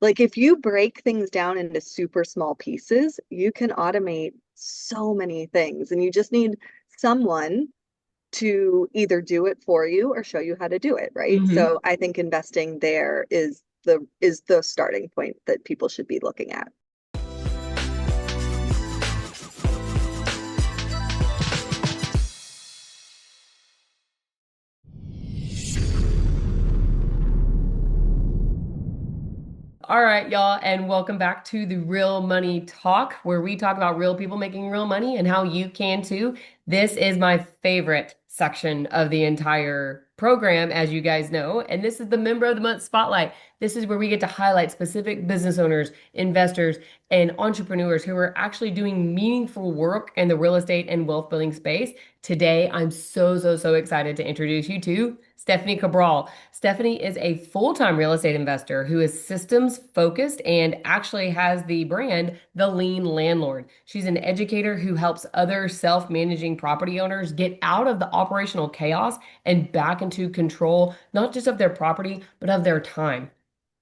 Like if you break things down into super small pieces, you can automate so many things, and you just need someone to either do it for you or show you how to do it, right? Hmm. So I think investing there is the starting point that people should be looking at. All right, y'all, and welcome back to the Real Money Talk, where we talk about real people making real money and how you can too. This is my favorite section of the entire program, as you guys know, and this is the Member of the Month Spotlight. This is where we get to highlight specific business owners, investors, and entrepreneurs who are actually doing meaningful work in the real estate and wealth building space. Today, I'm so excited to introduce you to Stephanie Cabral. Stephanie is a full-time real estate investor who is systems focused and actually has the brand, the Lean Landlord. She's an educator who helps other self-managing property owners get out of the operational chaos and back into control, not just of their property, but of their time.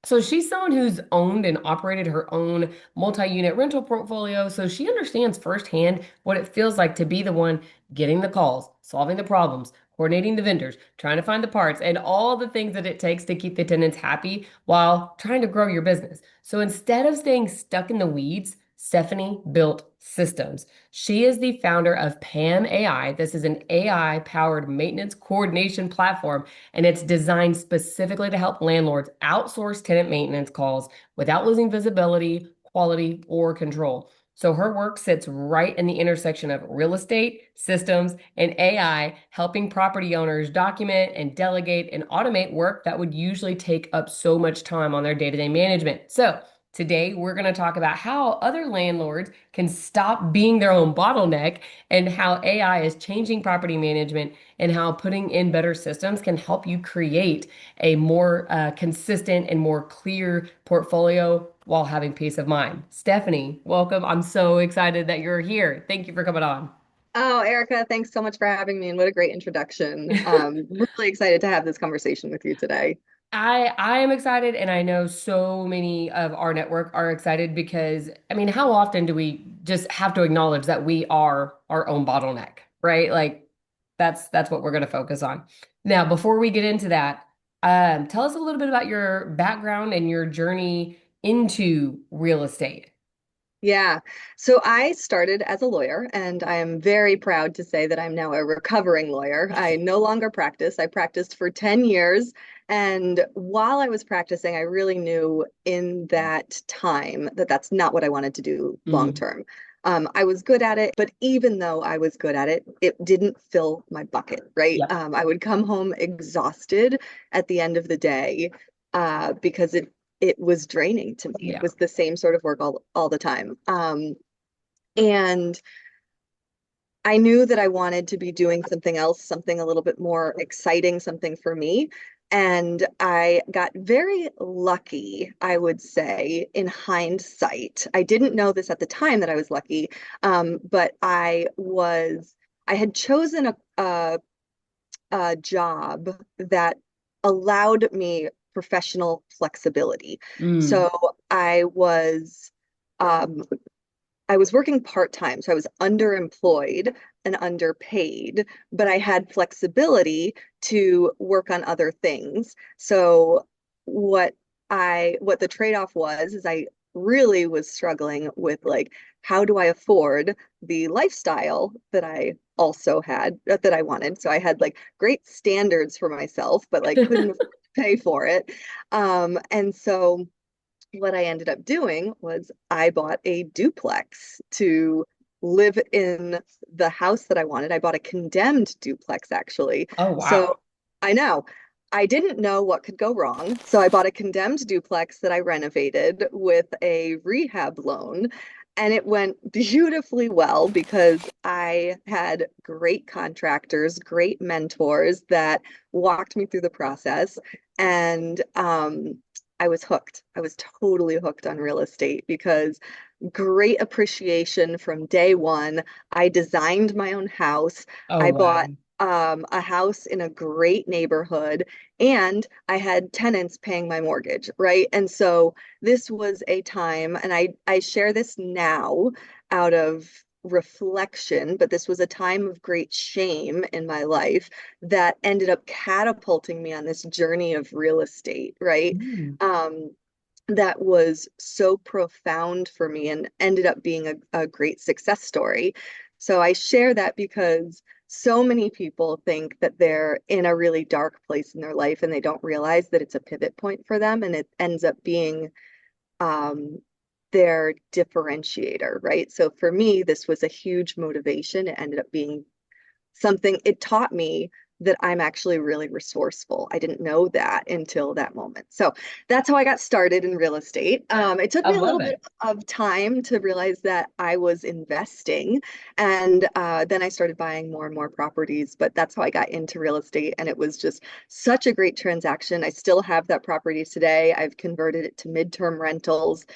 So she's someone who's owned and operated her own multi-unit rental portfolio, so she understands firsthand what it feels like to be the one getting the calls, solving the problems, coordinating the vendors, trying to find the parts, and all the things that it takes to keep the tenants happy while trying to grow your business. So instead of staying stuck in the weeds, Stephanie built systems. She is the founder of PAM AI. This is an AI powered maintenance coordination platform, and it's designed specifically to help landlords outsource tenant maintenance calls without losing visibility, quality, or control. So her work sits right in the intersection of real estate, systems, and AI, helping property owners document and delegate and automate work that would usually take up so much time on their day-to-day management. So today, we're going to talk about how other landlords can stop being their own bottleneck and how AI is changing property management and how putting in better systems can help you create a more consistent and more clear portfolio while having peace of mind. Stephanie, welcome. I'm so excited that you're here. Thank you for coming on. Oh, Erica, thanks so much for having me, and what a great introduction. Really excited to have this conversation with you today. I am excited, and I know so many of our network are excited because I mean, how often do we just have to acknowledge that we are our own bottleneck, right? Like that's what we're going to focus on. Now, before we get into that, tell us a little bit about your background and your journey into real estate. Yeah. So I started as a lawyer, and I am very proud to say that I'm now a recovering lawyer. I no longer practice. I practiced for 10 years. And while I was practicing, I really knew in that time that that's not what I wanted to do long Mm, term. I was good at it, but even though I was good at it, it didn't fill my bucket, right? yep. I would come home exhausted at the end of the day because it was draining to me. It Yeah. was the same sort of work all the time. And I knew that I wanted to be doing something else, something a little bit more exciting, something for me. And I got very lucky, I would say, in hindsight. I didn't know this at the time that I was lucky, but I had chosen a job that allowed me professional flexibility. Mm. So I was um, I was working part-time, so I was underemployed and underpaid, but I had flexibility to work on other things. So what what the trade-off was is I really was struggling with like how do I afford the lifestyle that I also had that I wanted. So I had like great standards for myself, but like couldn't afford to pay for it. And so what I ended up doing was I bought a duplex to live in the house that I wanted. I bought a condemned duplex, actually. Oh, So wow. I know I didn't know what could go wrong. So I bought a condemned duplex that I renovated with a rehab loan. And it went beautifully well because I had great contractors, great mentors that walked me through the process. And I was hooked. I was totally hooked on real estate because great appreciation from day one. I designed my own house. Oh, I bought wow. a house in a great neighborhood, and I had tenants paying my mortgage, right? And so this was a time, and I share this now out of reflection, but this was a time of great shame in my life that ended up catapulting me on this journey of real estate, right? Mm. Um, that was so profound for me and ended up being a great success story. So I share that because so many people think that they're in a really dark place in their life and they don't realize that it's a pivot point for them, and it ends up being um, their differentiator, right? So for me, this was a huge motivation. It ended up being something, it taught me that I'm actually really resourceful. I didn't know that until that moment. So that's how I got started in real estate. It took I me a love little it. bit of time to realize that I was investing. And then I started buying more and more properties. But that's how I got into real estate. And it was just such a great transaction. I still have that property today. I've converted it to midterm rentals.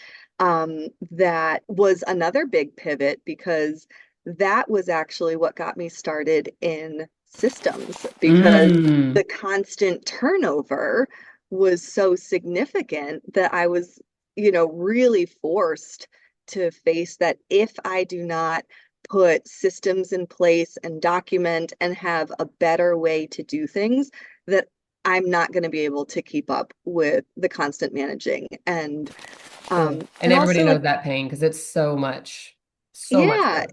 That was another big pivot because that was actually what got me started in systems, because Mm. the constant turnover was so significant that I was, really forced to face that if I do not put systems in place and document and have a better way to do things, that I'm not going to be able to keep up with the constant managing Ugh. And and everybody also knows like that pain because it's so much yeah. work.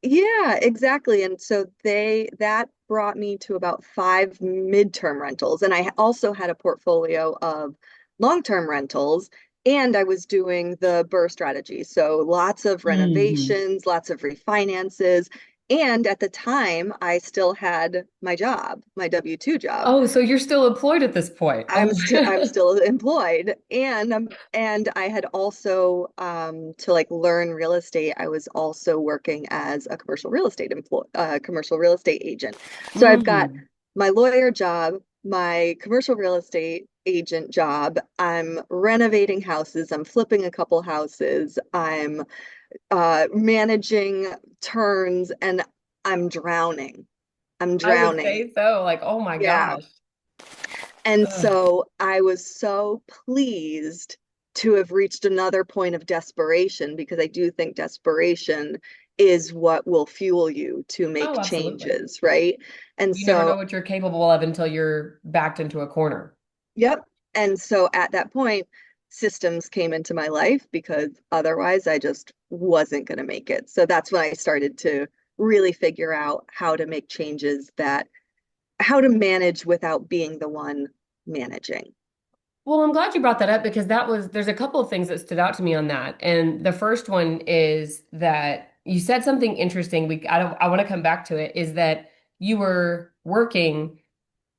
Yeah, exactly. And so that brought me to about five midterm rentals. And I also had a portfolio of long-term rentals, and I was doing the BRRRR strategy. So lots of Hmm. renovations, lots of refinances. And at the time, I still had my job, my W-2 job. Oh, so you're still employed at this point. Oh, I'm still employed, and I had also to like learn real estate. I was also working as a commercial real estate agent. So I've got mm. my lawyer job, my commercial real estate agent job. I'm renovating houses. I'm flipping a couple houses. I'm managing turns, and I'm drowning. I'm I would drowning. say so. Like, oh my Yeah. gosh. And Ugh. so I was so pleased to have reached another point of desperation, because I do think desperation is what will fuel you to Oh, make absolutely. changes, right? And You never know so, what you're capable of until you're backed into a corner. yep. And so at that point, systems came into my life because otherwise I just wasn't going to make it. So that's when I started to really figure out how to make changes, how to manage without being the one managing. Well, I'm glad you brought that up because there's a couple of things that stood out to me on that. And the first one is that you said something interesting. I want to come back to it, is that you were working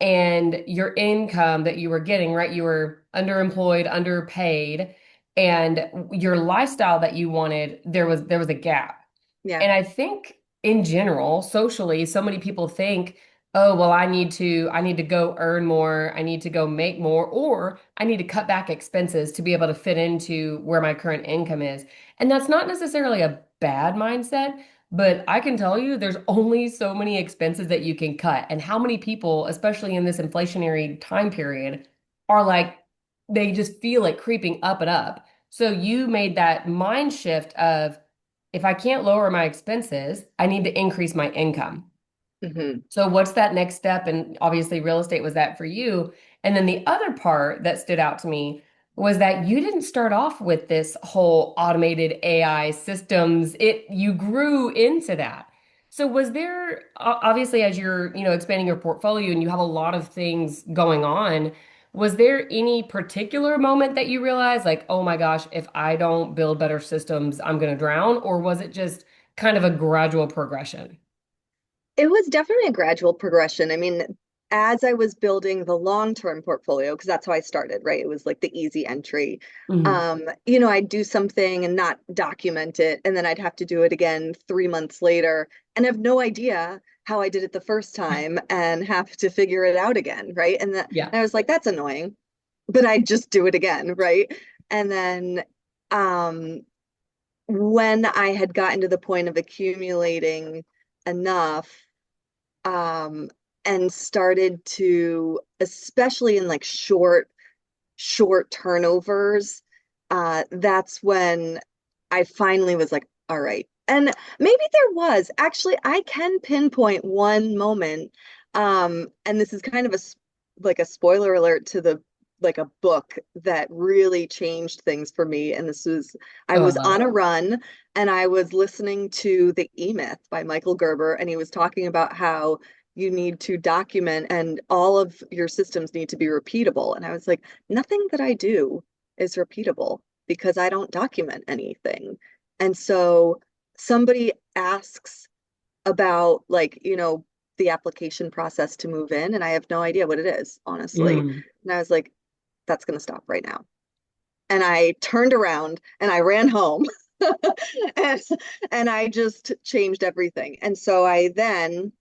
and your income that you were getting, right? You were underemployed, underpaid, and your lifestyle that you wanted, there was a gap. Yeah. And I think in general, socially, so many people think, oh, well, I need to go earn more, I need to go make more, or I need to cut back expenses to be able to fit into where my current income is. And that's not necessarily a bad mindset, but I can tell you there's only so many expenses that you can cut. And how many people, especially in this inflationary time period, are like, they just feel it creeping up and up. So you made that mind shift of, if I can't lower my expenses, I need to increase my income. Hmm. So what's that next step? And obviously real estate was that for you. And then the other part that stood out to me was that you didn't start off with this whole automated AI systems. You grew into that. So was there obviously, as you're, expanding your portfolio and you have a lot of things going on, was there any particular moment that you realized like, oh my gosh, if I don't build better systems, I'm going to drown? Or was it just kind of a gradual progression? It was definitely a gradual progression. I mean, as I was building the long-term portfolio, because that's how I started, right? It was like the easy entry. Mhm. I'd do something and not document it, and then I'd have to do it again 3 months later and have no idea how I did it the first time and have to figure it out again, right? Yeah. And I was like, that's annoying, but I'd just do it again, right? And then um, when I had gotten to the point of accumulating enough, and started to, especially in like short turnovers, that's when I finally was like, all right. And maybe there was actually, I can pinpoint one moment. And this is kind of like a spoiler alert to the like a book that really changed things for me. And this was, I Oh, I was love on it. a run and I was listening to The E-Myth by Michael Gerber, and he was talking about how you need to document and all of your systems need to be repeatable. And I was like, nothing that I do is repeatable because I don't document anything. And so somebody asks about like, the application process to move in, and I have no idea what it is, honestly. Mm. And I was like, that's going to stop right now. And I turned around and I ran home and, and I just changed everything. And so I then,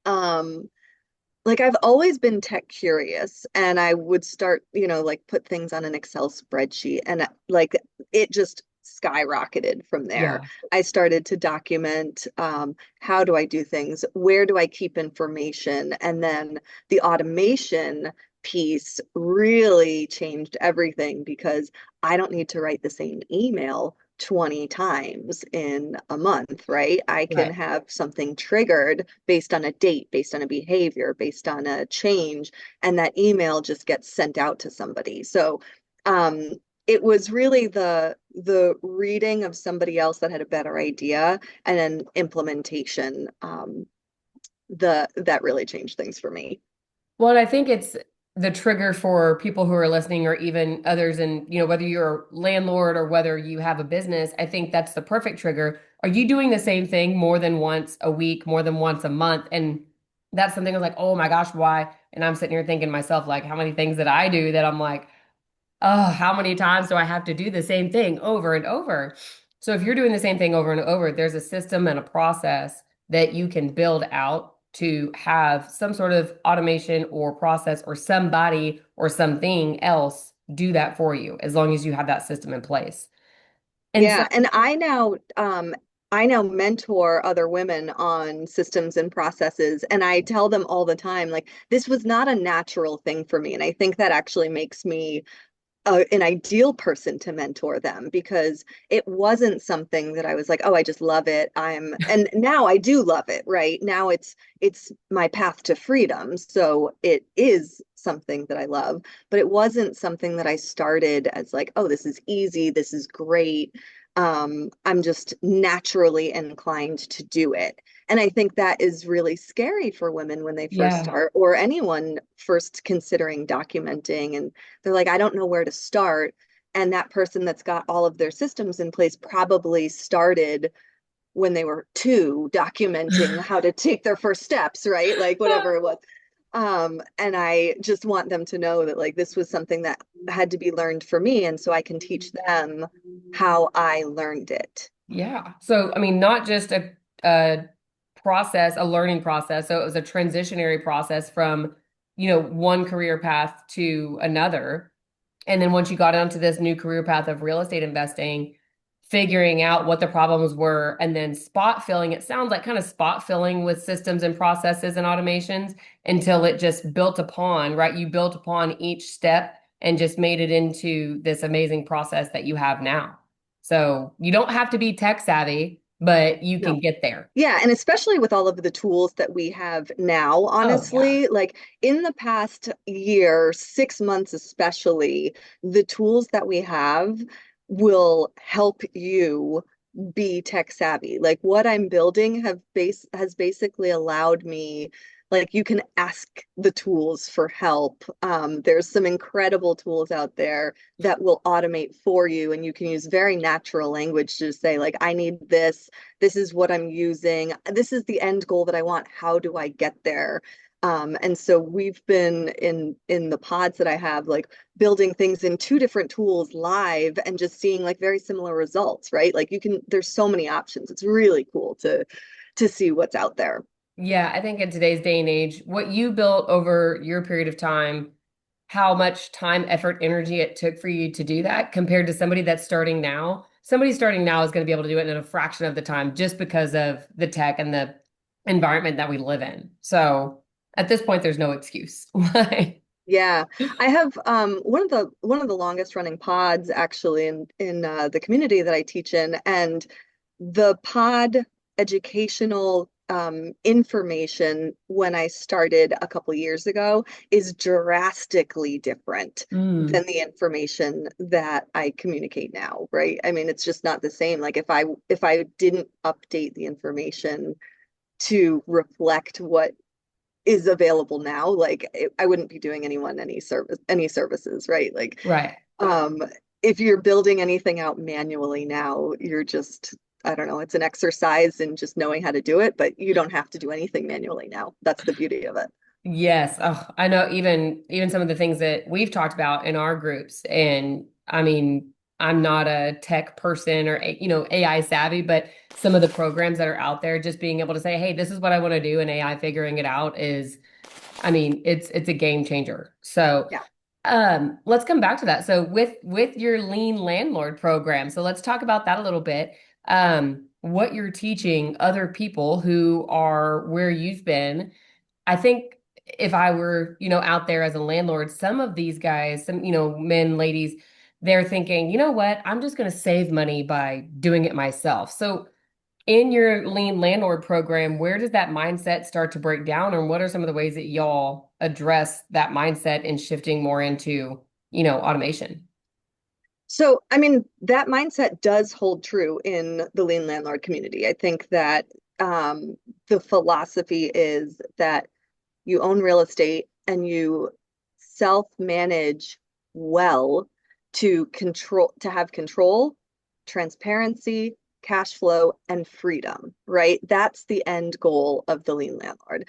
um, like I've always been tech curious and I would start, like put things on an Excel spreadsheet and like it just skyrocketed from there. Yeah. I started to document how do I do things? Where do I keep information? And then the automation piece really changed everything because I don't need to write the same email 20 times in a month, right? I can Right. have something triggered based on a date, based on a behavior, based on a change, and that email just gets sent out to somebody. So um, it was really the reading of somebody else that had a better idea and then implementation that really changed things for me. Well, and I think it's the trigger for people who are listening or even others, and whether you're a landlord or whether you have a business, I think that's the perfect trigger. Are you doing the same thing more than once a week, more than once a month? And that's something I was like, oh my gosh, why? And I'm sitting here thinking to myself, like, how many things that I do that I'm like, oh, how many times do I have to do the same thing over and over? So if you're doing the same thing over and over, there's a system and a process that you can build out to have some sort of automation or process or somebody or something else do that for you, as long as you have that system in place. And so, Yeah, and I now mentor other women on systems and processes, and I tell them all the time, like, this was not a natural thing for me. And I think that actually makes me an ideal person to mentor them because it wasn't something that I was like, oh, I just love it. And now I do love it, right? Now it's my path to freedom. So it is something that I love, but it wasn't something that I started as like, oh, this is easy, this is great. I'm just naturally inclined to do it. And I think that is really scary for women when they first yeah. start, or anyone first considering documenting. And they're like, I don't know where to start. And that person that's got all of their systems in place probably started when they were two, documenting how to take their first steps, right? Like whatever it was. And I just want them to know that like this was something that had to be learned for me. And so I can teach them how I learned it. Yeah. So, I mean, not just a process, a learning process. So it was a transitionary process from, one career path to another. And then once you got onto this new career path of real estate investing, figuring out what the problems were and then spot filling, it sounds like kind of spot filling with systems and processes and automations until it just built upon, right? You built upon each step and just made it into this amazing process that you have now. So you don't have to be tech savvy, but you No. can get there. Yeah, and especially with all of the tools that we have now, Oh, yeah. honestly, like in the past year, 6 months especially, the tools that we have will help you be tech savvy. Like what I'm building has basically allowed me, like you can ask the tools for help. There's some incredible tools out there that will automate for you, and you can use very natural language to say, like, I need this. This is what I'm using. This is the end goal that I want. How do I get there? And so we've been in the pods that I have, like building things in two different tools live and just seeing like very similar results, right? Like there's so many options. It's really cool to see what's out there. Yeah, I think in today's day and age, what you built over your period of time, how much time, effort, energy it took for you to do that compared to somebody that's starting now. Somebody starting now is going to be able to do it in a fraction of the time just because of the tech and the environment that we live in. So, At this point, there's no excuse. Like, Yeah, I have one of the longest running pods actually in the community that I teach in, and the pod educational information when I started a couple years ago is drastically different mm, than the information that I communicate now, right? I mean, it's just not the same. Like if I didn't update the information to reflect what is available now, like I wouldn't be doing anyone any services, right? Like right. um if you're building anything out manually now, you're just, I don't know, it's an exercise in just knowing how to do it, but you don't have to do anything manually now. That's the beauty of it. Yes. Oh, I know even some of the things that we've talked about in our groups. And I mean, I'm not a tech person or AI savvy, but some of the programs that are out there, just being able to say, hey, this is what I want to do, and AI figuring it out is, I mean, it's a game changer. So Yeah. let's come back to that. So with your Lean Landlord program, so let's talk about that a little bit. What you're teaching other people who are where you've been. I think if I were, out there as a landlord, some of these guys, some, men, ladies, they're thinking, you know what, I'm just going to save money by doing it myself. So in your Lean Landlord program, where does that mindset start to break down? And what are some of the ways that y'all address that mindset and shifting more into, automation? So, I mean, that mindset does hold true in the Lean Landlord community. I think that the philosophy is that you own real estate and you self-manage well to have control, transparency, cash flow, and freedom, right? That's the end goal of the Lean Landlord.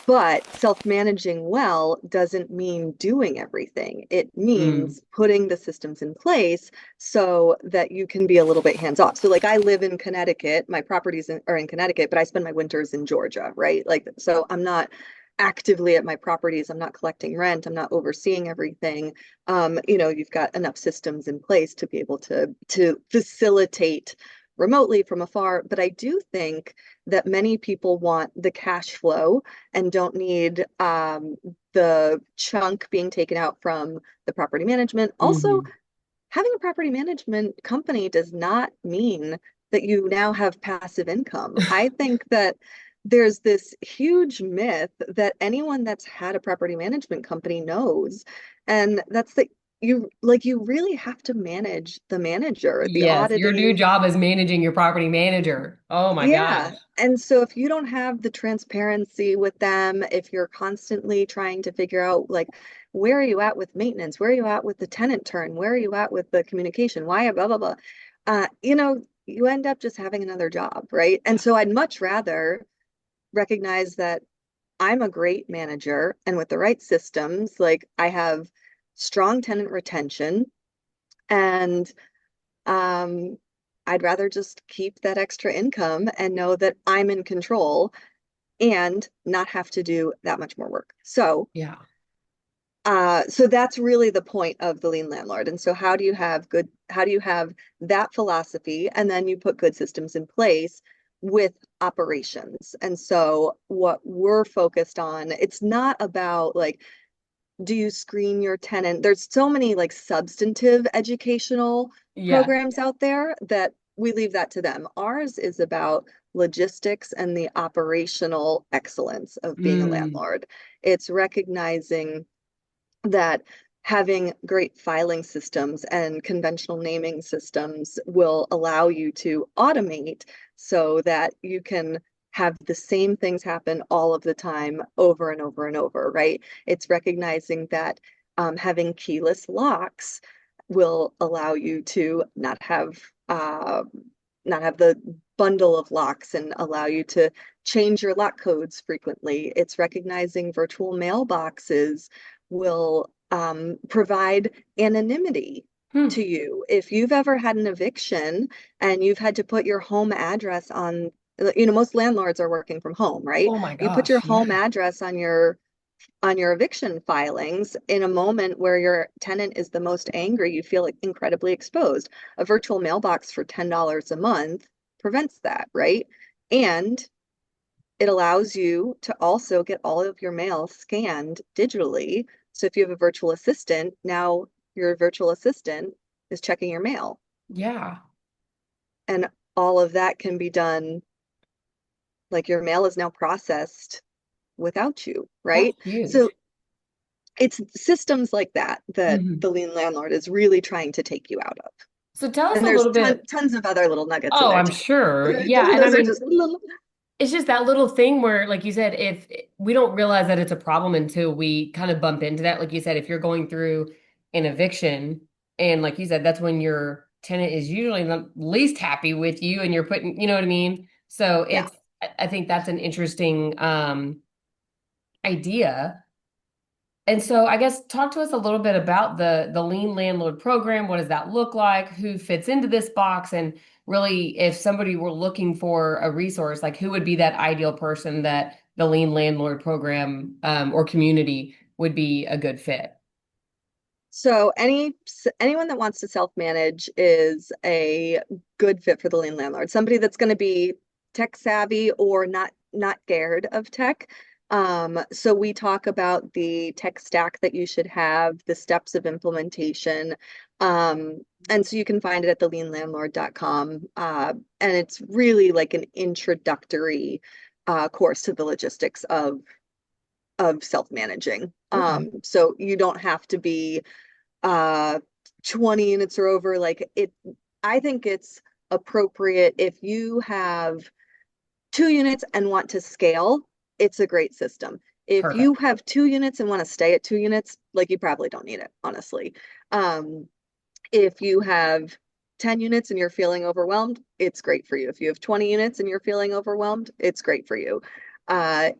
But self-managing well doesn't mean doing everything. It Mm, means putting the systems in place so that you can be a little bit hands off. So like I live in Connecticut, my are in Connecticut, but I spend my winters in Georgia, right? Like, so I'm not actively at my properties. I'm not collecting rent. I'm not overseeing everything. You've got enough systems in place to be able to facilitate remotely from afar. But I do think that many people want the cash flow and don't need the chunk being taken out from the property management. Also, hmm. having a property management company does not mean that you now have passive income. I think that there's this huge myth that anyone that's had a property management company knows, and that's that you really have to manage the manager, the Yes, your new auditing. job is managing your property manager. Oh my Yeah. gosh. And so if you don't have the transparency with them, if you're constantly trying to figure out like where are you at with maintenance? Where are you at with the tenant turn? Where are you at with the communication? Why blah blah blah. You end up just having another job, right? And so I'd much rather recognize that I'm a great manager and with the right systems, like I have strong tenant retention and um, I'd rather just keep that extra income and know that I'm in control and not have to do that much more work. Yeah. So that's really the point of the Lean Landlord. And so how do you have that philosophy and then you put good systems in place with operations? And so what we're focused on, it's not about like, do you screen your tenant? There's so many like substantive educational Yeah. programs out there that we leave that to them. Ours is about logistics and the operational excellence of being a Mm, landlord. It's recognizing that having great filing systems and conventional naming systems will allow you to automate so that you can have the same things happen all of the time over and over and over, right? It's recognizing that having keyless locks will allow you to not have the bundle of locks and allow you to change your lock codes frequently. It's recognizing virtual mailboxes will provide anonymity hmm. to you. If you've ever had an eviction and you've had to put your home address on, most landlords are working from home, right? Oh my You put your gosh. home Yeah. address on your eviction filings in a moment where your tenant is the most angry, you feel like incredibly exposed. A virtual mailbox for $10 a month prevents that, right? And it allows you to also get all of your mail scanned digitally. So if you have a virtual assistant, now your virtual assistant is checking your mail. Yeah, And all of that can be done, like your mail is now processed without you, that's right? So huge. it's systems like that that Mhm. the Lean Landlord is really trying to take you out of. So tell us And a there's little bit. tons of other little nuggets in Oh, there I'm too. sure. Yeah. And I Those are mean, just little. it's just that little thing where, like you said, if we don't realize that it's a problem until we kind of bump into that. Like you said, if you're going through an eviction, and like you said, that's when your tenant is usually the least happy with you and you're putting, you know what I mean? So Yeah. I think that's an interesting idea. And so I guess talk to us a little bit about the Lean Landlord program. What does that look like? Who fits into this box? And really, if somebody were looking for a resource, like who would be that ideal person that the Lean Landlord program or community would be a good fit? So anyone that wants to self-manage is a good fit for the Lean Landlord. Somebody that's going to be tech savvy or not scared of tech. So we talk about the tech stack that you should have, the steps of implementation. Um, and so you can find it at theleanlandlord.com. And it's really like an introductory course to the logistics of self-managing. Okay. So you don't have to be uh 20 units or over. Like it, I think it's appropriate if you have 2 units and want to scale, it's a great system. If you Perfect. have 2 units and want to stay at 2 units, like you probably don't need it, honestly. um if you have 10 units and you're feeling overwhelmed, it's great for you. If you have 20 units and you're feeling overwhelmed, it's great for you.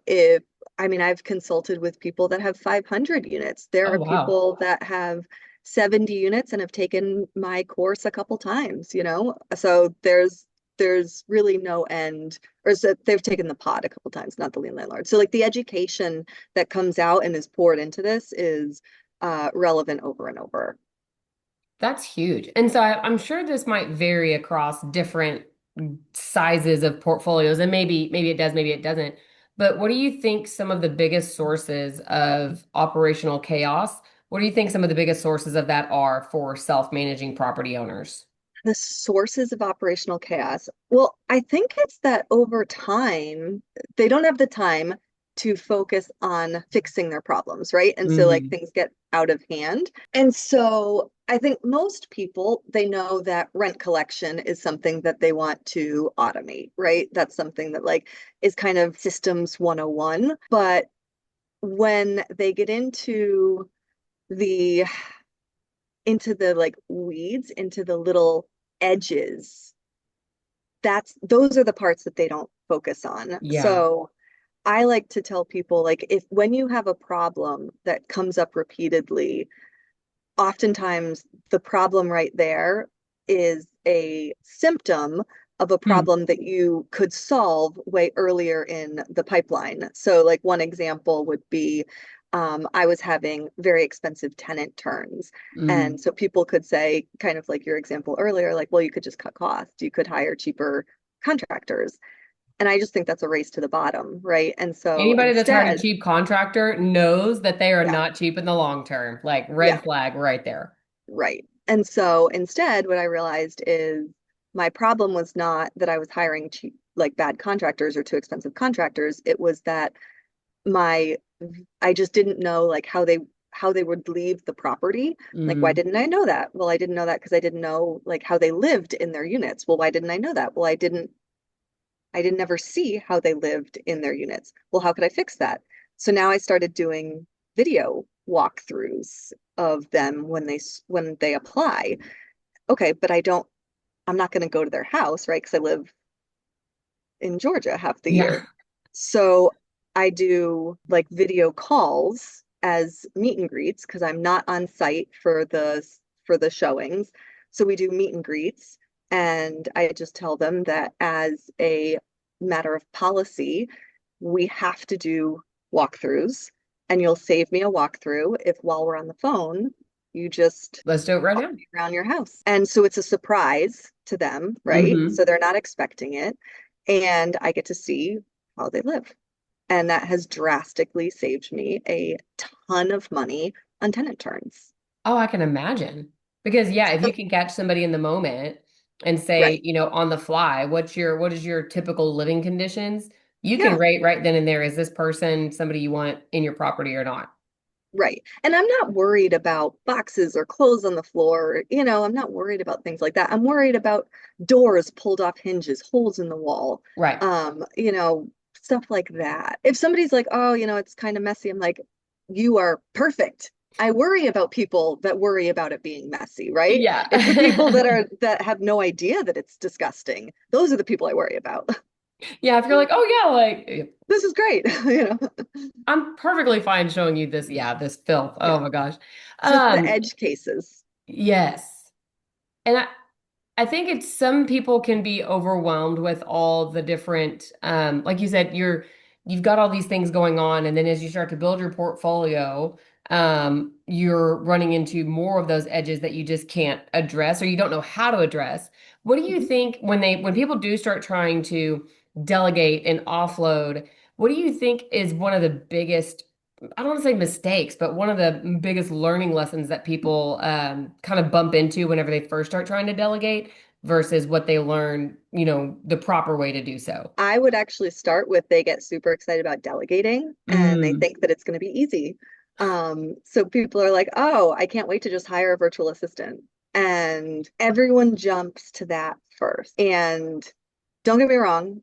If I mean, I've consulted with people that have 500 units. There Oh, are wow. people that have 70 units and have taken my course a couple times, you know? So there's really no end, or so they've taken the pod a couple times, not the Lean Landlord. So like the education that comes out and is poured into this is relevant over and over. That's huge. And so I'm sure this might vary across different sizes of portfolios, and maybe it does, maybe it doesn't. But what do you think some of the biggest sources of operational chaos? What do you think some of the biggest sources of that are for self-managing property owners? The sources of operational chaos. Well, I think it's that over time, they don't have the time to focus on fixing their problems, right? And so like Hmm. things get out of hand. And so I think most people, they know that rent collection is something that they want to automate, right? That's something that like is kind of systems 101. But when they get the into the like weeds, into the little edges, those are the parts that they don't focus on. Yeah. So I like to tell people like if when you have a problem that comes up repeatedly, oftentimes the problem right there is a symptom of a Hmm. problem that you could solve way earlier in the pipeline. So, like one example would be I was having very expensive tenant turns. Mm. And so people could say, kind of like your example earlier, like, well, you could just cut costs, you could hire cheaper contractors. And I just think that's a race to the bottom, right? And so Anybody that's hired a instead, cheap contractor knows that they are yeah, not cheap in the long term. Like yeah. red flag right there. Right. And so instead, what I realized is my problem was not that I was hiring cheap, like bad contractors or too expensive contractors. It was that my, I just didn't know like how they would leave the property. Like, why Mm. didn't I know that? Well, I didn't know that because I didn't know like how they lived in their units. Well, why didn't I know that? Well, I didn't ever see how they lived in their units. Well, how could I fix that? So now I started doing video walkthroughs of them when they apply. Okay, but I'm not going to go to their house, right? Because I live in Georgia half the Yeah. year. So I do like video calls as meet and greets because I'm not on site for the showings. So we do meet and greets, and I just tell them that as a matter of policy, we have to do walkthroughs, and you'll save me a walkthrough if while we're on the phone, you just Let's do it right walk now. me around your house. And so it's a surprise to them, right? Hmm. So they're not expecting it. And I get to see how they live. And that has drastically saved me a ton of money on tenant turns. Oh, I can imagine. Because yeah, if So, you can catch somebody in the moment and say, right, on the fly, what is your typical living conditions? You can yeah, rate right then and there, is this person somebody you want in your property or not? right. And I'm not worried about boxes or clothes on the floor. I'm not worried about things like that. I'm worried about doors pulled off hinges, holes in the wall, Right. stuff like that. If somebody's like, oh, it's kind of messy, I'm like, you are perfect. I worry about people that worry about it being messy, right? Yeah. It's the people that have no idea that it's disgusting. Those are the people I worry about. Yeah, if you're like, oh yeah, like This is great, I'm perfectly fine showing you this, yeah, this filth. Oh Yeah. my gosh. So it's the Um, edge cases. yes. And I think it's some people can be overwhelmed with all the different, like you said, you've got all these things going on, and then as you start to build your portfolio, you're running into more of those edges that you just can't address or you don't know how to address. What do you Mhm. think when people do start trying to delegate and offload, what do you think is one of the biggest, I don't want to say mistakes, but one of the biggest learning lessons that people kind of bump into whenever they first start trying to delegate versus what they learn, the proper way to do so. I would actually start with they get super excited about delegating and they Mm, think that it's going to be easy. So people are like, oh, I can't wait to just hire a virtual assistant. And everyone jumps to that first. And don't get me wrong,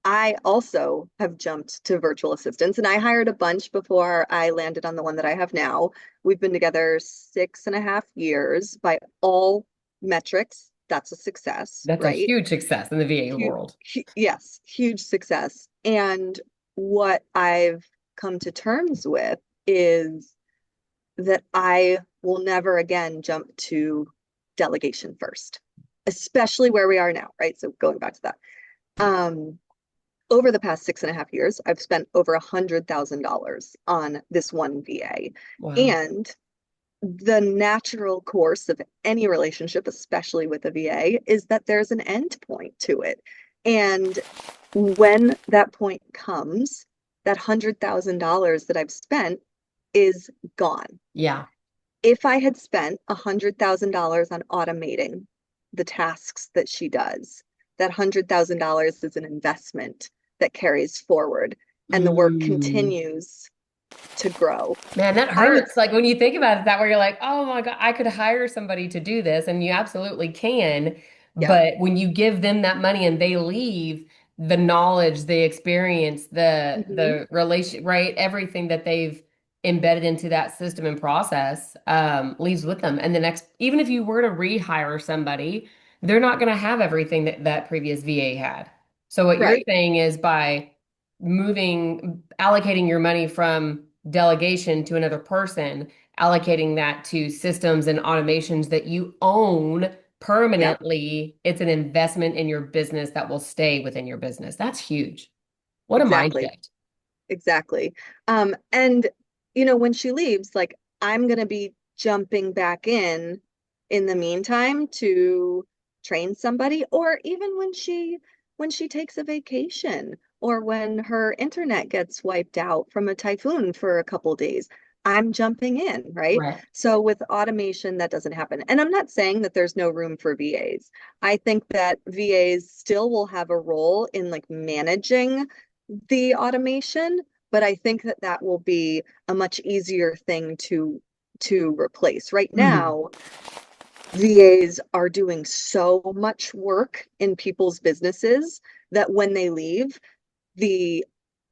I also have jumped to virtual assistants and I hired a bunch before I landed on the one that I have now. We've been together 6.5 years by all metrics. That's a success, that's a right? huge success in the VA Huge, world. yes, huge success. And what I've come to terms with is that I will never again jump to delegation first, especially where we are now, right? So going back to that. Um, over the past 6.5 years, I've spent over $100,000 on this one VA. Wow. And the natural course of any relationship, especially with a VA, is that there's an end point to it. And when that point comes, that $100,000 that I've spent is gone. Yeah. If I had spent $100,000 on automating the tasks that she does, that $100,000 is an investment that carries forward and the work Mm. continues to grow. Man, that I would, hurts. Like when you think about it that way, you're like, oh my God, I could hire somebody to do this, and you absolutely can. yeah. But when you give them that money and they leave, the knowledge, the experience, the Mhm. the relation, right? Everything that they've embedded into that system and process leaves with them. And the next, even if you were to rehire somebody, they're not going to have everything that that previous VA had. So what you're Right. saying is by allocating your money from delegation to another person, allocating that to systems and automations that you own Yep. permanently, it's an investment in your business that will stay within your business. That's huge. What a mind Exactly. shift. Exactly. And when she leaves, like I'm gonna be jumping back in the meantime to train somebody, or even when she takes a vacation or when her internet gets wiped out from a typhoon for a couple days, I'm jumping in, right? Right. So with automation, that doesn't happen. And I'm not saying that there's no room for VAs. I think that VAs still will have a role in like managing the automation, but I think that that will be a much easier thing to replace. Right Mhm. now, VAs are doing so much work in people's businesses that when they leave, the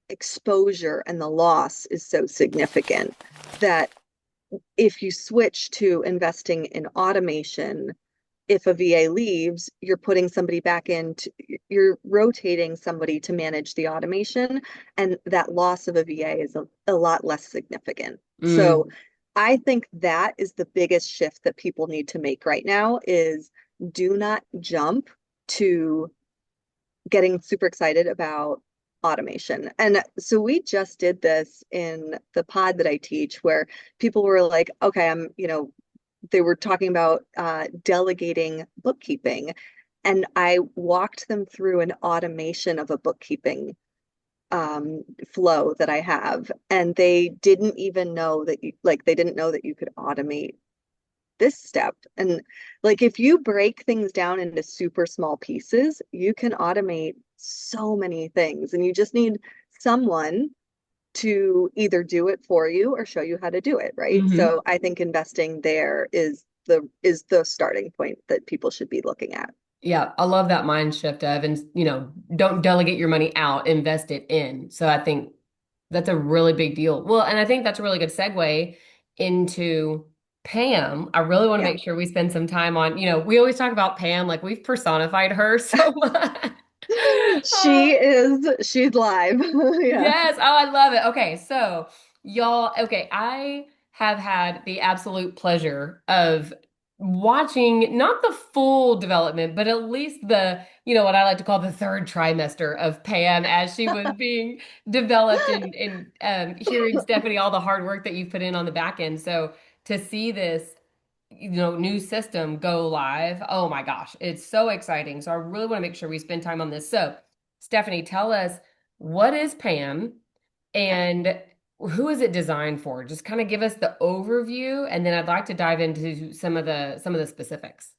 exposure and the loss is so significant that if you switch to investing in automation, if a VA leaves, you're putting somebody back in, you're rotating somebody to manage the automation, and that loss of a VA is a lot less significant. So Mm. I think that is the biggest shift that people need to make right now is do not jump to getting super excited about automation. And so we just did this in the pod that I teach where people were like, okay, they were talking about delegating bookkeeping. And I walked them through an automation of a bookkeeping flow that I have, and they didn't even know that they didn't know that you could automate this step. And like if you break things down into super small pieces, you can automate so many things, and you just need someone to either do it for you or show you how to do it, right? Hmm. So I think investing there is the starting point that people should be looking at. Yeah, I love that mind shift of, and don't delegate your money out, invest it in. So I think that's a really big deal. Well, and I think that's a really good segue into Pam. I really want to Yeah. make sure we spend some time on, we always talk about Pam, like we've personified her so much. She's live. Yeah. Yes. Oh, I love it. Okay. So, y'all, okay, I have had the absolute pleasure of watching not the full development, but at least what I like to call the third trimester of Pam as she was being developed, and hearing Stephanie, all the hard work that you've put in on the back end. So, to see this new system go live. Oh my gosh, it's so exciting. So I really want to make sure we spend time on this. So, Stephanie, tell us, what is PAM Yeah. and who is it designed for? Just kind of give us the overview, and then I'd like to dive into some of the specifics.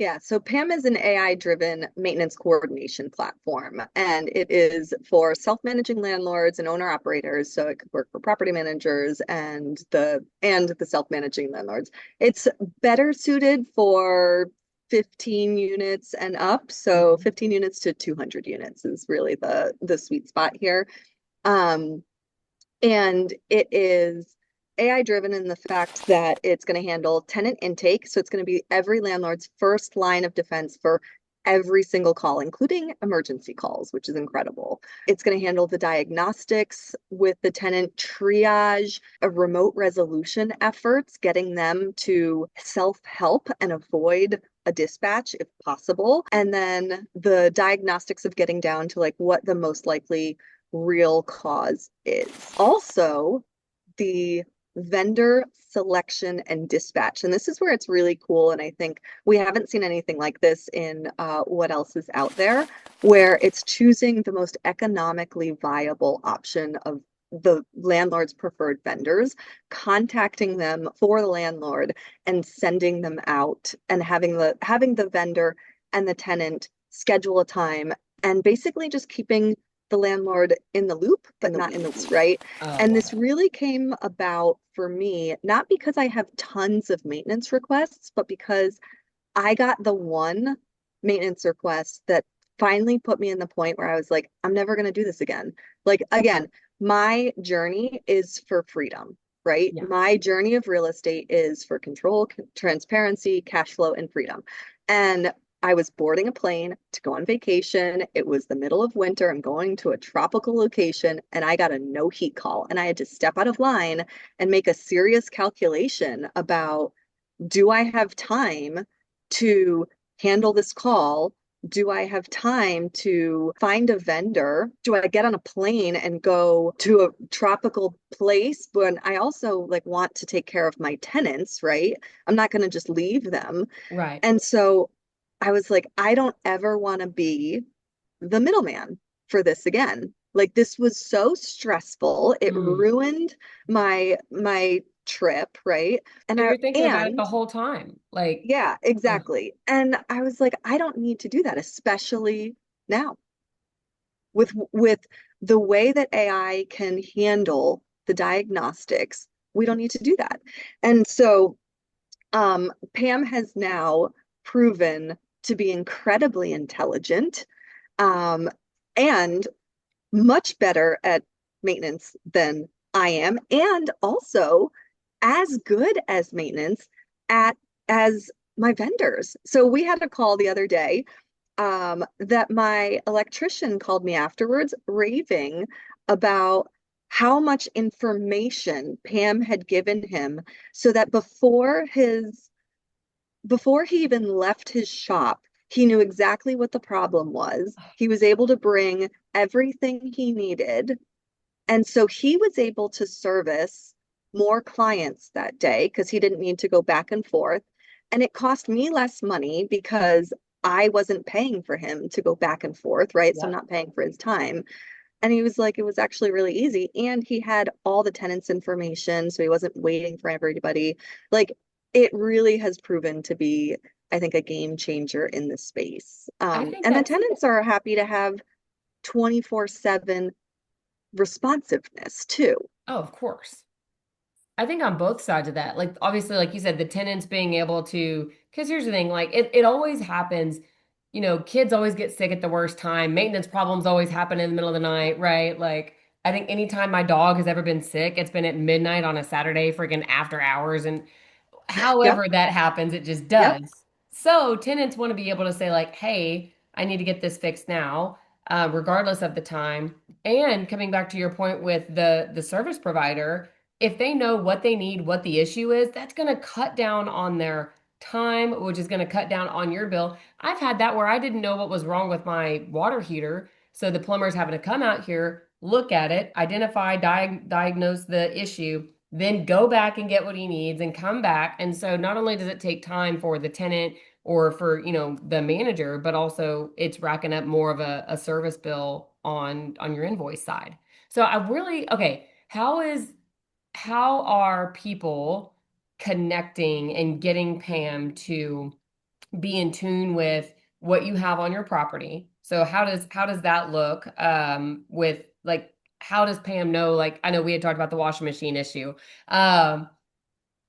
Yeah, so PAM is an AI-driven maintenance coordination platform, and it is for self-managing landlords and owner-operators. So it could work for property managers and the self-managing landlords. It's better suited for 15 units and up. So Mhm. 15 units to 200 units is really the sweet spot here. Um, and it is AI driven in the fact that it's going to handle tenant intake. So it's going to be every landlord's first line of defense for every single call, including emergency calls, which is incredible. It's going to handle the diagnostics with the tenant triage, a remote resolution efforts, getting them to self-help and avoid a dispatch if possible. And then the diagnostics of getting down to like what the most likely real cause is. Also, the vendor selection and dispatch. And this is where it's really cool. And I think we haven't seen anything like this in what else is out there, where it's choosing the most economically viable option of the landlord's preferred vendors, contacting them for the landlord and sending them out and having the vendor and the tenant schedule a time and basically just keeping the landlord in the loop, but not in the weeds, right? Oh, And wow. this really came about for me, not because I have tons of maintenance requests, but because I got the one maintenance request that finally put me in the point where I was like, I'm never going to do this again. Like, again, my journey is for freedom, right? Yeah. My journey of real estate is for control, transparency, cash flow, and freedom. And I was boarding a plane to go on vacation. It was the middle of winter. I'm going to a tropical location, and I got a no heat call. And I had to step out of line and make a serious calculation about, do I have time to handle this call? Do I have time to find a vendor? Do I get on a plane and go to a tropical place? But I also like want to take care of my tenants, right? I'm not going to just leave them. Right. And so I was like, I don't ever want to be the middleman for this again. Like this was so stressful. It Mm. ruined my trip, right? And And I you're thinking about it the and whole time. Like, yeah, ugh. exactly. And I was like, I don't need to do that, especially now with the way that AI can handle the diagnostics. We don't need to do that. And so Pam has now proven to be incredibly intelligent, um, and much better at maintenance than I am, and also as good as maintenance at as my vendors. So we had a call the other day that my electrician called me afterwards, raving about how much information Pam had given him so that before he even left his shop, he knew exactly what the problem was. He was able to bring everything he needed. And so he was able to service more clients that day because he didn't need to go back and forth. And it cost me less money because I wasn't paying for him to go back and forth, right? So I'm Yep. not paying for his time. And he was like, it was actually really easy. And he had all the tenants' information, so he wasn't waiting for everybody. Like, it really has proven to be, I think, a game changer in this space. I think And the that's, tenants are happy to have 24/7 responsiveness too. oh, of course. I think on both sides of that, like obviously, like you said, the tenants being able to, because here's the thing, like it always happens, kids always get sick at the worst time. Maintenance problems always happen in the middle of the night, right? Like I think anytime my dog has ever been sick, it's been at midnight on a Saturday, freaking after hours. And Yep, however that happens, it just yep. does. So tenants want to be able to say like, hey, I need to get this fixed now, regardless of the time. And coming back to your point with the service provider, if they know what they need, what the issue is, that's going to cut down on their time, which is going to cut down on your bill. I've had that where I didn't know what was wrong with my water heater. So the plumber's having to come out here, look at it, identify, diagnose the issue, then go back and get what he needs and come back. And so not only does it take time for the tenant or for, the manager, but also it's racking up more of a service bill on your invoice side. So I really, okay, how are people connecting and getting Pam to be in tune with what you have on your property? So how does that look with like how does Pam know, like I know we had talked about the washing machine issue. Um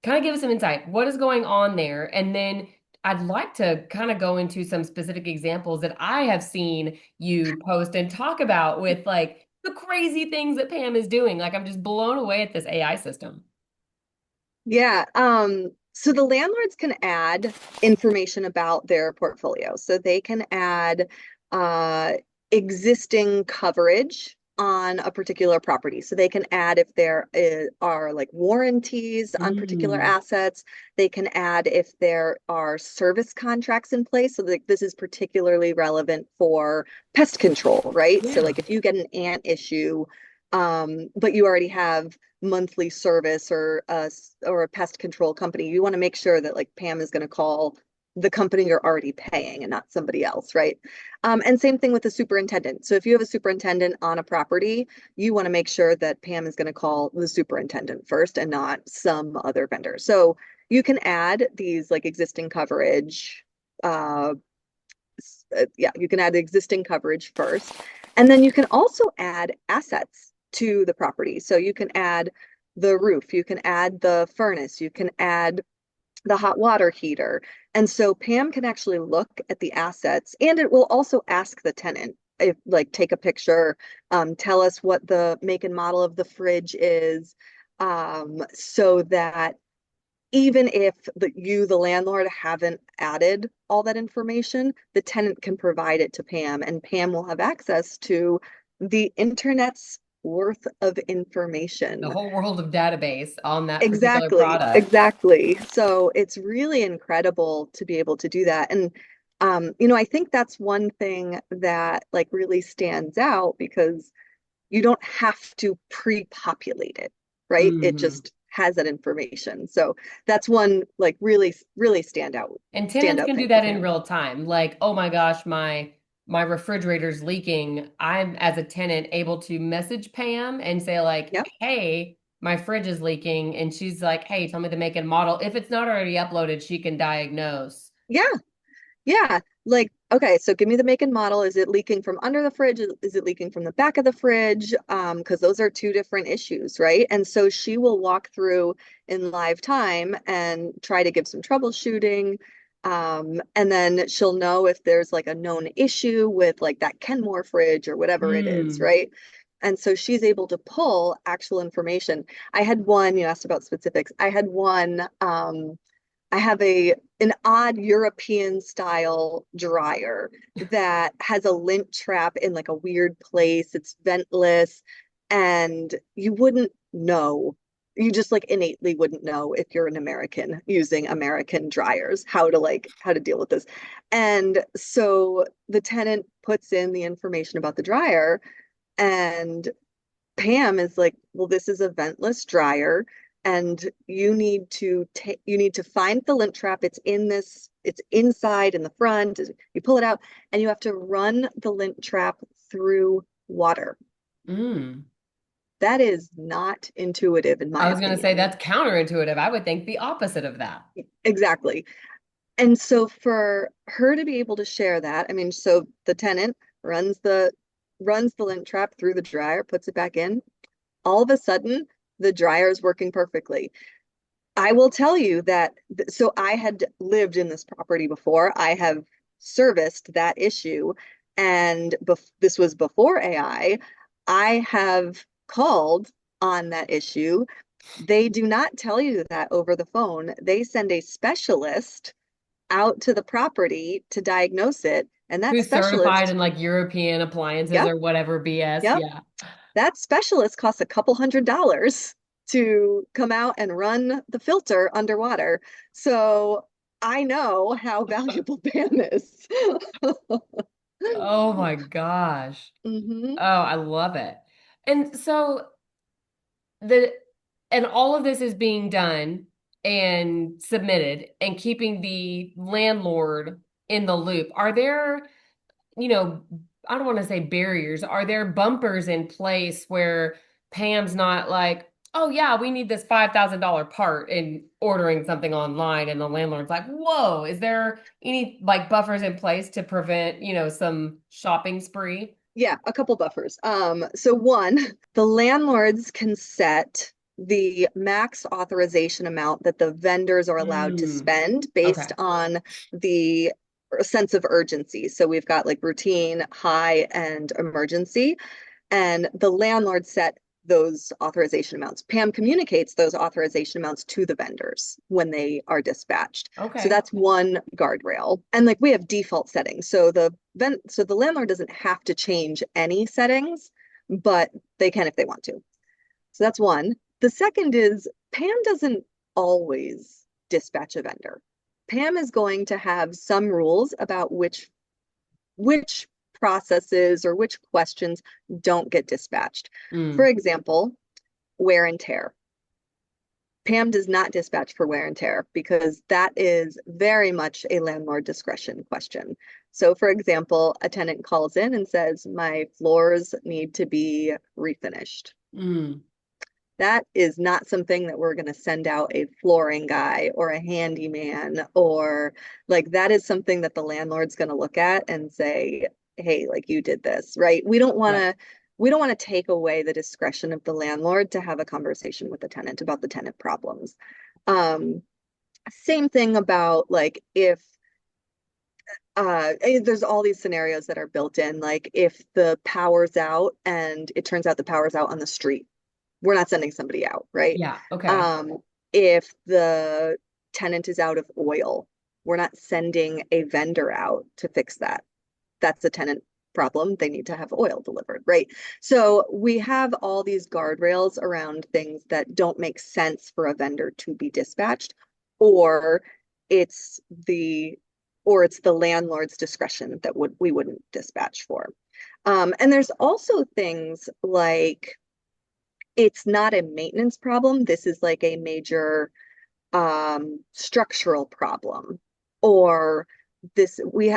Kind of give us some insight. What is going on there? And then I'd like to kind of go into some specific examples that I have seen you post and talk about with like the crazy things that Pam is doing. Like I'm just blown away at this AI system. Yeah. So the landlords can add information about their portfolio. So they can add uh, existing coverage on a particular property. So they can add if are like warranties on particular Mm, assets. They can add if there are service contracts in place. So this is particularly relevant for pest control, right? So yeah. like if you get an ant issue, but you already have monthly service or a pest control company, you want to make sure that like Pam is going to call the company you're already paying and not somebody else, right? And same thing with the superintendent. So if you have a superintendent on a property, you want to make sure that Pam is going to call the superintendent first and not some other vendor. So you can add these like existing coverage. Uh, yeah, you can add the existing coverage first. And then you can also add assets to the property. So you can add the roof, you can add the furnace, you can add the hot water heater. And so Pam can actually look at the assets and it will also ask the tenant if like take a picture, tell us what the make and model of the fridge is, so that even if the landlord, haven't added all that information, the tenant can provide it to Pam, and Pam will have access to the internet's worth of The information. whole world of database on that particular Exactly, product. exactly. So it's really incredible to be able to do that. And I think that's one thing that like really stands out because you don't have to pre-populate it, right? It Hmm. just has that information. So that's one like really, really And tenants standout can do thing for that in Pam. real time. Like, oh my gosh, my refrigerator's leaking. I'm as a tenant able to message Pam and say like, Yep. "Hey, my fridge is leaking." And she's like, "Hey, tell me the make and model." If it's not already uploaded, she can diagnose. Yeah. Yeah. Like, okay, so give me the make and model. Is it leaking from under the fridge? Is it leaking from the back of the fridge? Because those are two different issues, right? And so she will walk through in live time and try to give some troubleshooting. And then she'll know if there's like a known issue with like that Kenmore fridge or whatever it is, Hmm. right? And so she's able to pull actual information. I had one, you asked about specifics. I had one, I have an odd European style dryer that has a lint trap in like a weird place. It's ventless, and you wouldn't know. You just like innately wouldn't know if you're an American using American dryers how to deal with this. And so the tenant puts in the information about the dryer, and Pam is like, well, this is a ventless dryer, and you need to find the lint trap. It's inside in the front. You pull it out, and you have to run the lint trap through water. Mm. That is not intuitive, in my I was going to say opinion. that's counterintuitive. I would think the opposite of that. Exactly. And so for her to be able to share that, I mean, so the tenant runs the lint trap through the dryer, puts it back in. All of a sudden, the dryer is working perfectly. I will tell you that, so I had lived in this property before. I have serviced that issue, and this was before AI. I have called on that issue. They do not tell you that over the phone. They send a specialist out to the property to diagnose it. And that Who's certified specialist, in like European appliances yep, or whatever BS. yep, Yeah. that specialist costs a couple $100 to come out and run the filter underwater. So I know how valuable PAM is. Oh my gosh. hmm Oh, I love it. And so the and all of this is being done and submitted and keeping the landlord in the loop. Are there, you know, I don't want to say barriers. Are there bumpers in place where Pam's not like, oh yeah, we need this $5,000 part and ordering something online and the landlord's like, whoa, is there any like buffers in place to prevent, some shopping spree? Yeah, a couple buffers. So one, the landlords can set the max authorization amount that the vendors are allowed to Mm, spend based okay. on the sense of urgency. So we've got like routine, high, and emergency, and the landlord set those authorization amounts. PAM communicates those authorization amounts to the vendors when they are dispatched. So Okay. that's one guardrail. And like we have default settings. So the landlord doesn't have to change any settings, but they can if they want to. So that's one. The second is PAM doesn't always dispatch a vendor. PAM is going to have some rules about which processes or which questions don't get dispatched. For Mm, example, wear and tear. PAM does not dispatch for wear and tear because that is very much a landlord discretion question. So, for example, a tenant calls in and says, my floors need to be refinished. mm, That is not something that we're going to send out a flooring guy or a handyman, or like that is something that the landlord's going to look at and say, hey, like you did this, right? right. We don't want to take away the discretion of the landlord to have a conversation with the tenant about the tenant problems. Um, Same thing about like if there's all these scenarios that are built in, like if the power's out and it turns out the power's out on the street, we're not sending somebody out, right? Yeah. Okay. Um, if the tenant is out of oil, we're not sending a vendor out to fix that. That's a tenant problem. They need to have oil delivered, right? So we have all these guardrails around things that don't make sense for a vendor to be dispatched, or it's the it's the landlord's discretion that we wouldn't dispatch for. And there's also things like it's not a maintenance problem. This is like a major structural problem. Or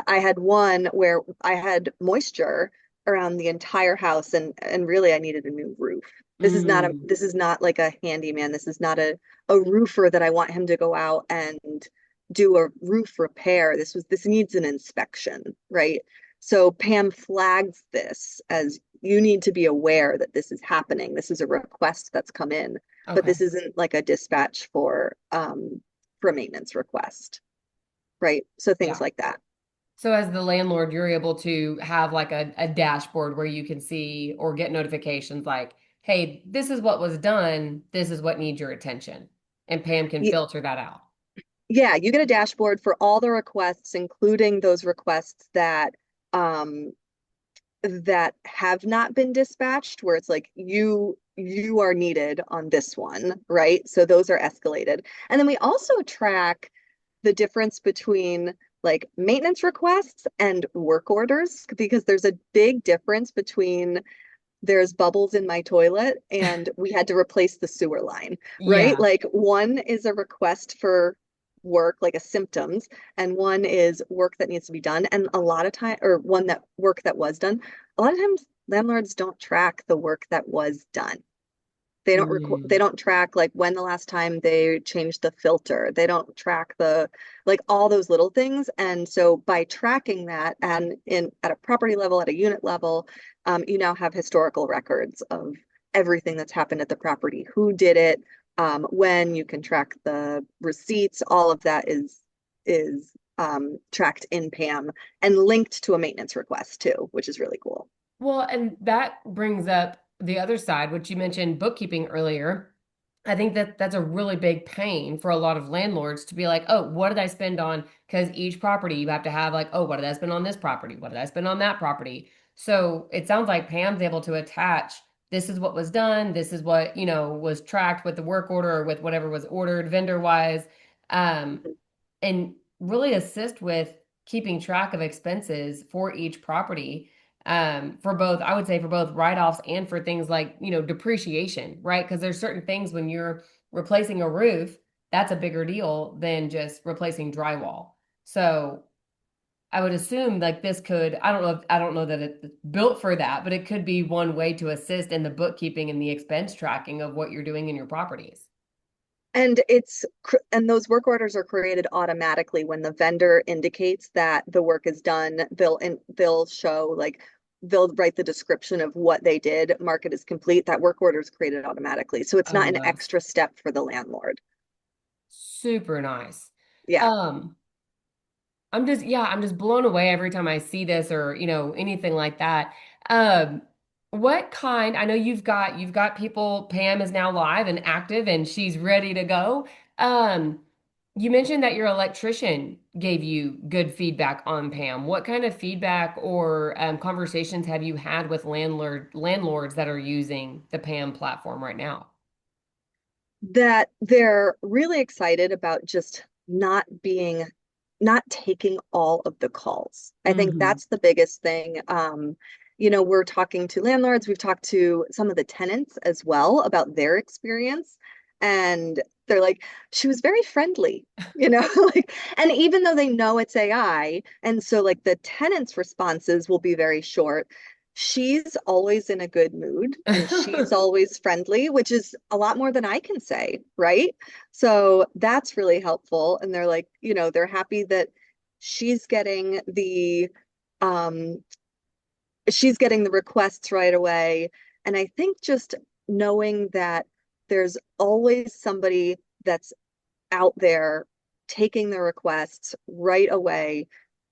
I had one where I had moisture around the entire house, and really I needed a new roof. Mm, This is not like a handyman. This is not a roofer that I want him to go out and do a roof repair. This needs an inspection, right? So Pam flags this as you need to be aware that this is happening. This is a request that's come in, but okay. this isn't like a dispatch for a maintenance request, right? So things Yeah. like that. So as the landlord, you're able to have like a dashboard where you can see or get notifications like, hey, this is what was done. This is what needs your attention. And Pam can filter that out. Yeah, you get a dashboard for all the requests, including those requests um that have not been dispatched, where it's like you are needed on this one, right? So those are escalated. And then we also track the difference between like maintenance requests and work orders, because there's a big difference between there's bubbles in my toilet and we had to replace the sewer line, right? Yeah. Like one is a request for work, like a symptoms, and one is work that needs to be done. And a lot of time, or one that work that was done, a lot of times landlords don't track the work that was done. They Mm. don't track like when the last time they changed the filter. They don't track the like all those little things. And so by tracking that and in at a property level, at a unit level, you now have historical records of everything that's happened at the property, who did it, when you can track the receipts, all of that is tracked in PAM and linked to a maintenance request too, which is really cool. Well, and that brings up the other side, which you mentioned bookkeeping earlier. I think that that's a really big pain for a lot of landlords to be like, oh, what did I spend on? Because each property you have to have like, oh, what did I spend on this property? What did I spend on that property? So it sounds like Pam's able to attach this is what was done, this is what, was tracked with the work order or with whatever was ordered vendor wise. Um, and really assist with keeping track of expenses for each property, for both, I would say for both write-offs and for things like, depreciation, right? Because there's certain things when you're replacing a roof, that's a bigger deal than just replacing drywall. So I would assume like this could, I don't know that it's built for that, but it could be one way to assist in the bookkeeping and the expense tracking of what you're doing in your properties. And those work orders are created automatically when the vendor indicates that the work is done. They'll show like they'll write the description of what they did, mark it as complete. That work order is created automatically. So it's not Oh, an that's extra step for the landlord. super nice. Yeah. Um, I'm just blown away every time I see this or, anything like that. Um, I know you've got people, Pam is now live and active and she's ready to go. Um, you mentioned that your electrician gave you good feedback on Pam. What kind of feedback or conversations have you had with landlords that are using the Pam platform right now? That they're really excited about just not taking all of the calls. I think Hmm. that's the biggest thing. We're talking to landlords, we've talked to some of the tenants as well about their experience, and they're like, she was very friendly, like, and even though they know it's AI, and so like the tenants' responses will be very short, she's always in a good mood and she's always friendly, which is a lot more than I can say, right? So that's really helpful. And they're like, they're happy that she's getting the um she's getting the requests right away. And I think just knowing that there's always somebody that's out there taking the requests right away,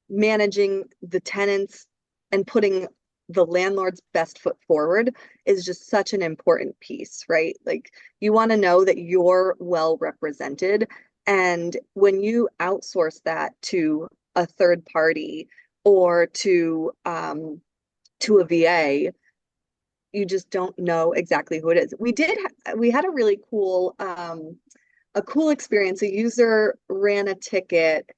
managing the tenants and putting the landlord's best foot forward is just such an important piece, right? Like you want to know that you're well represented. And when you outsource that to a third party or to a VA, you just don't know exactly who it is. We had a cool experience. A user ran a ticket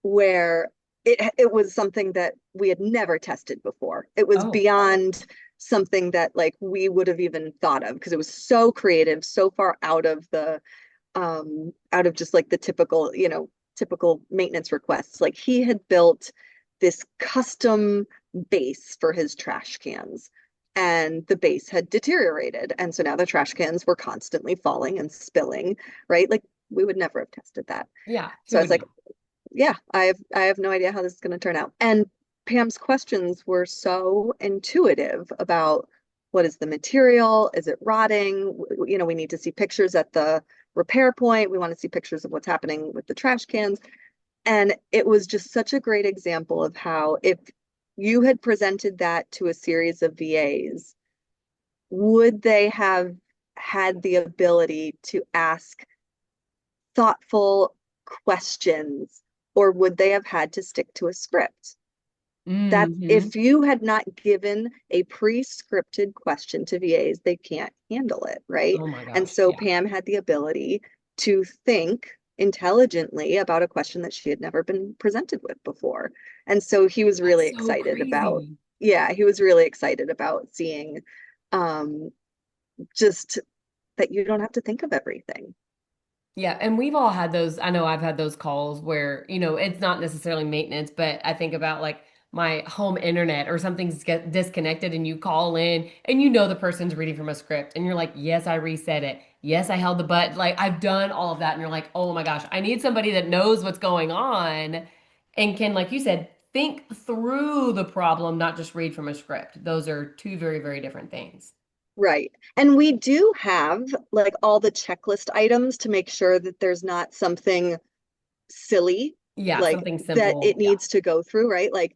where it was something that we had never tested before. It was Oh. beyond something that like we would have even thought of because it was so creative, so far out of just like the typical maintenance requests. Like he had built this custom base for his trash cans and the base had deteriorated. And so now the trash cans were constantly falling and spilling, right? Like we would never have tested that. Yeah, So who I was would like, know? yeah, I have no idea how this is going to turn out. And Pam's questions were so intuitive about what is the material? Is it rotting? We need to see pictures at the repair point. We want to see pictures of what's happening with the trash cans. And it was just such a great example of how if you had presented that to a series of VAs, would they have had the ability to ask thoughtful questions, or would they have had to stick to a script? That's Hmm. if you had not given a pre-scripted question to VAs, they can't handle it, right? Oh my And gosh. so Yeah. Pam had the ability to think intelligently about a question that she had never been presented with before. And so he was really That's so excited about, crazy. yeah, he was really excited about seeing um, just that you don't have to think of everything. Yeah, and we've all had those. I know I've had those calls where, it's not necessarily maintenance, but I think about like my home internet or something's get disconnected and you call in and you know the person's reading from a script and you're like, yes, I reset it. Yes, I held the button. Like I've done all of that. And you're like, oh my gosh, I need somebody that knows what's going on and can, like you said, think through the problem, not just read from a script. Those are two very, very different things. Right. And we do have like all the checklist items to make sure that there's not something silly Yeah, like something that simple. it Yeah. needs to go through, right? Like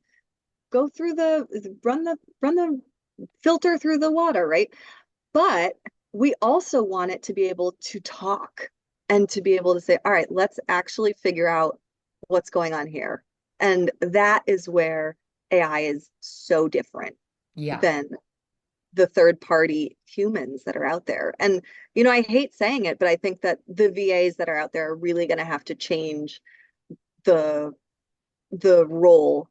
go through the filter through the water, right? But we also want it to be able to talk and to be able to say, all right, let's actually figure out what's going on here. And that is where AI is so different Yeah. than the third party humans that are out there. And, I hate saying it, but I think that the VAs that are out there are really going to have to change the role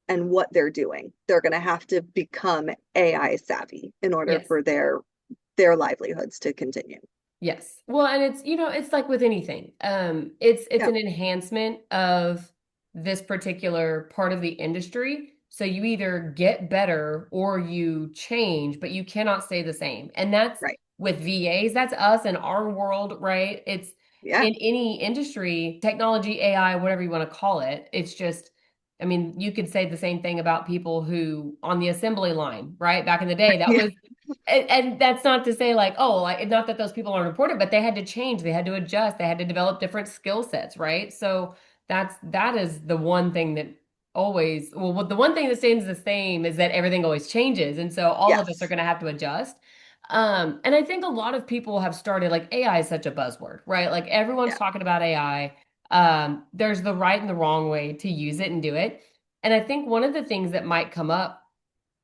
and what they're doing. They're going to have to become AI savvy in order Yes. for their livelihoods to continue. Yes. Well, and it's, it's like with anything. It's Yeah, an enhancement of this particular part of the industry. So you either get better or you change, but you cannot stay the same. And that's right. with VAs, that's us in our world, right? It's Yeah, in any industry, technology, AI, whatever you want to call it. It's just, I mean, you could say the same thing about people who on the assembly line, right? Back in the day, that yeah, was and that's not to say like, oh, like not that those people aren't important, but they had to change, they had to adjust, they had to develop different skill sets, right? So that is the one thing that always, well, the one thing that stays the same is that everything always changes, and so all of us are yes, going to have to adjust. And I think a lot of people have started like AI is such a buzzword, right? Like everyone's yeah, talking about AI. There's the right and the wrong way to use it and do it. And I think one of the things that might come up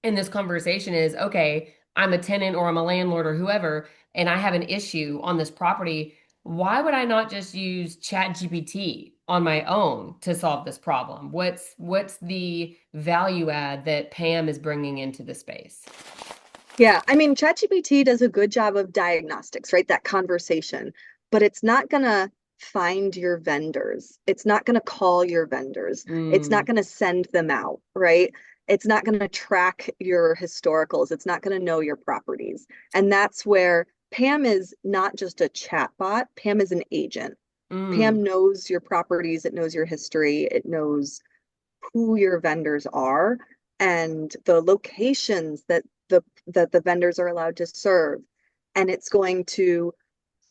in this conversation is okay, I'm a tenant or I'm a landlord or whoever, and I have an issue on this property. Why would I not just use Chat GPT on my own to solve this problem? What's the value add that Pam is bringing into the space? yeah. I mean, ChatGPT does a good job of diagnostics, right? That conversation, but it's not gonna find your vendors. It's not gonna call your vendors. It's not Mm, gonna send them out, right? It's not gonna track your historicals. It's not gonna know your properties. And that's where Pam is not just a chat bot. Pam is an agent. mm, Pam knows your properties, it knows your history, it knows who your vendors are and the locations that the vendors are allowed to serve. And it's going to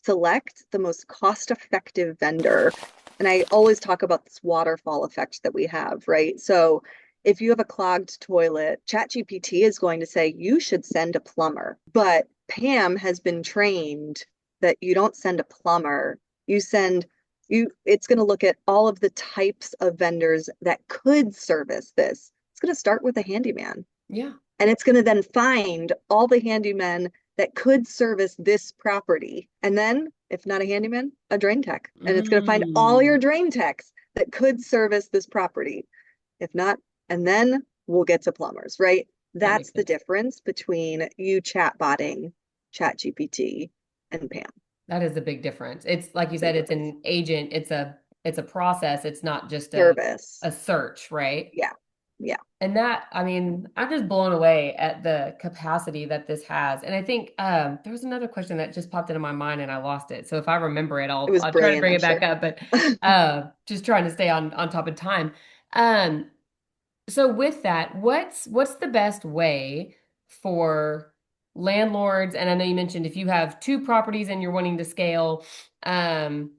select the most cost-effective vendor. And I always talk about this waterfall effect that we have, right? So if you have a clogged toilet, ChatGPT is going to say you should send a plumber. But Pam has been trained that you don't send a plumber. You send it's going to look at all of the types of vendors that could service this. It's going to start with a handyman. yeah. And it's going to then find all the handymen that could service this property. And then, if not a handyman, a drain tech. And it's going to find all Mm, your drain techs that could service this property. If not, and then we'll get to plumbers, right? that makes That's the sense. difference between you chatbotting ChatGPT and Pam. That is a big difference. It's like you said, Big it's difference. an agent, it's a process, it's not just Service. a search, right? Yeah. Yeah. And that, I mean, I'm just blown away at the capacity that this has. And I think there was another question that just popped into my mind and I lost it. So if I remember it, It I'll was I'll try to brilliant, bring I'm it back sure. up. But just trying to stay on top of time. Um, so with that, what's the best way for landlords? And I know you mentioned if you have two properties and you're wanting to scale, um,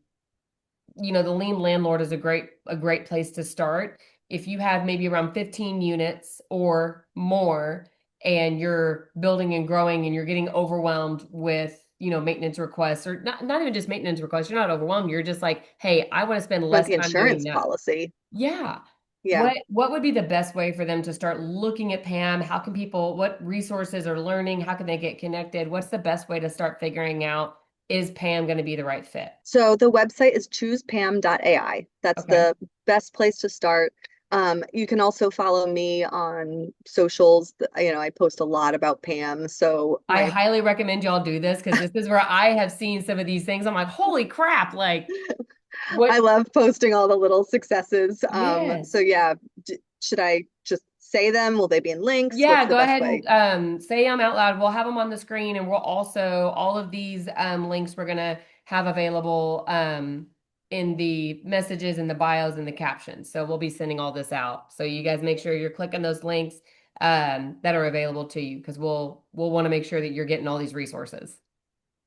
the Lean Landlord is a great place to start. If you have maybe around 15 units or more and you're building and growing and you're getting overwhelmed with, maintenance requests or not even just maintenance requests, you're not overwhelmed. You're just like, hey, I want to spend Want less the time doing insurance that. policy. Yeah. Yeah. What would be the best way for them to start looking at PAM? How can people, what resources are learning? How can they get connected? What's the best way to start figuring out is PAM going to be the right fit? So the website is choosepam.ai. That's Okay. the best place to start. You can also follow me on socials. I post a lot about Pam. So I highly recommend y'all do this because this is where I have seen some of these things. I'm like, holy crap, like I what? love posting all the little successes. So Yes. yeah, should I just say them? Will they be in links? What's Yeah, the go best ahead way? and say them out loud. We'll have them on the screen, and we'll also all of these links we're gonna have available in the messages and the bios and the captions. So we'll be sending all this out. So you guys make sure you're clicking those links that are available to you because we'll want to make sure that you're getting all these resources.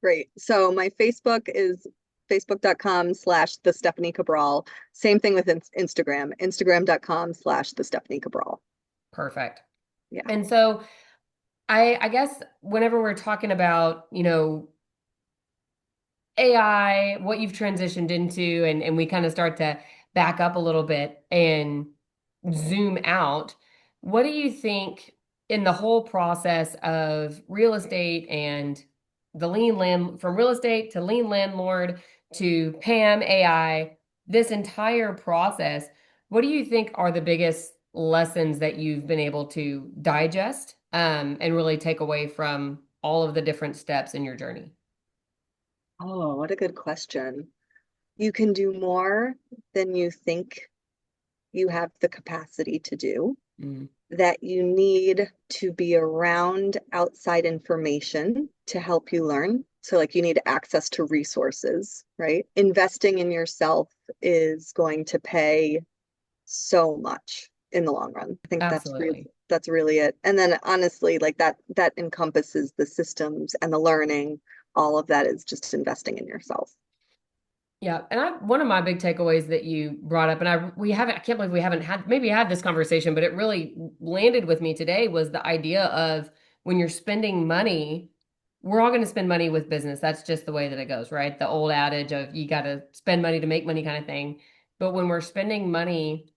Great. So my Facebook is facebook.com/the Stephanie Cabral. Same thing with Instagram, instagram.com/the Stephanie Cabral. Perfect. Yeah. And so I guess whenever we're talking about, AI, what you've transitioned into, and we kind of start to back up a little bit and zoom out, what do you think in the whole process of real estate and the from real estate to Lean Landlord to PAM AI, this entire process, what do you think are the biggest lessons that you've been able to digest and really take away from all of the different steps in your journey? Oh, what a good question. You can do more than you think you have the capacity to do, Mm, that you need to be around outside information to help you learn. So, like, you need access to resources, right? Investing in yourself is going to pay so much in the long run. I think absolutely. that's really it. And then honestly, like that encompasses the systems and the learning. All of that is just investing in yourself. Yeah, and one of my big takeaways that you brought up, and we haven't, I can't believe we haven't had maybe had this conversation, but it really landed with me today was the idea of when you're spending money, we're all going to spend money with business. That's just the way that it goes, right? The old adage of you got to spend money to make money kind of thing. But when we're spending money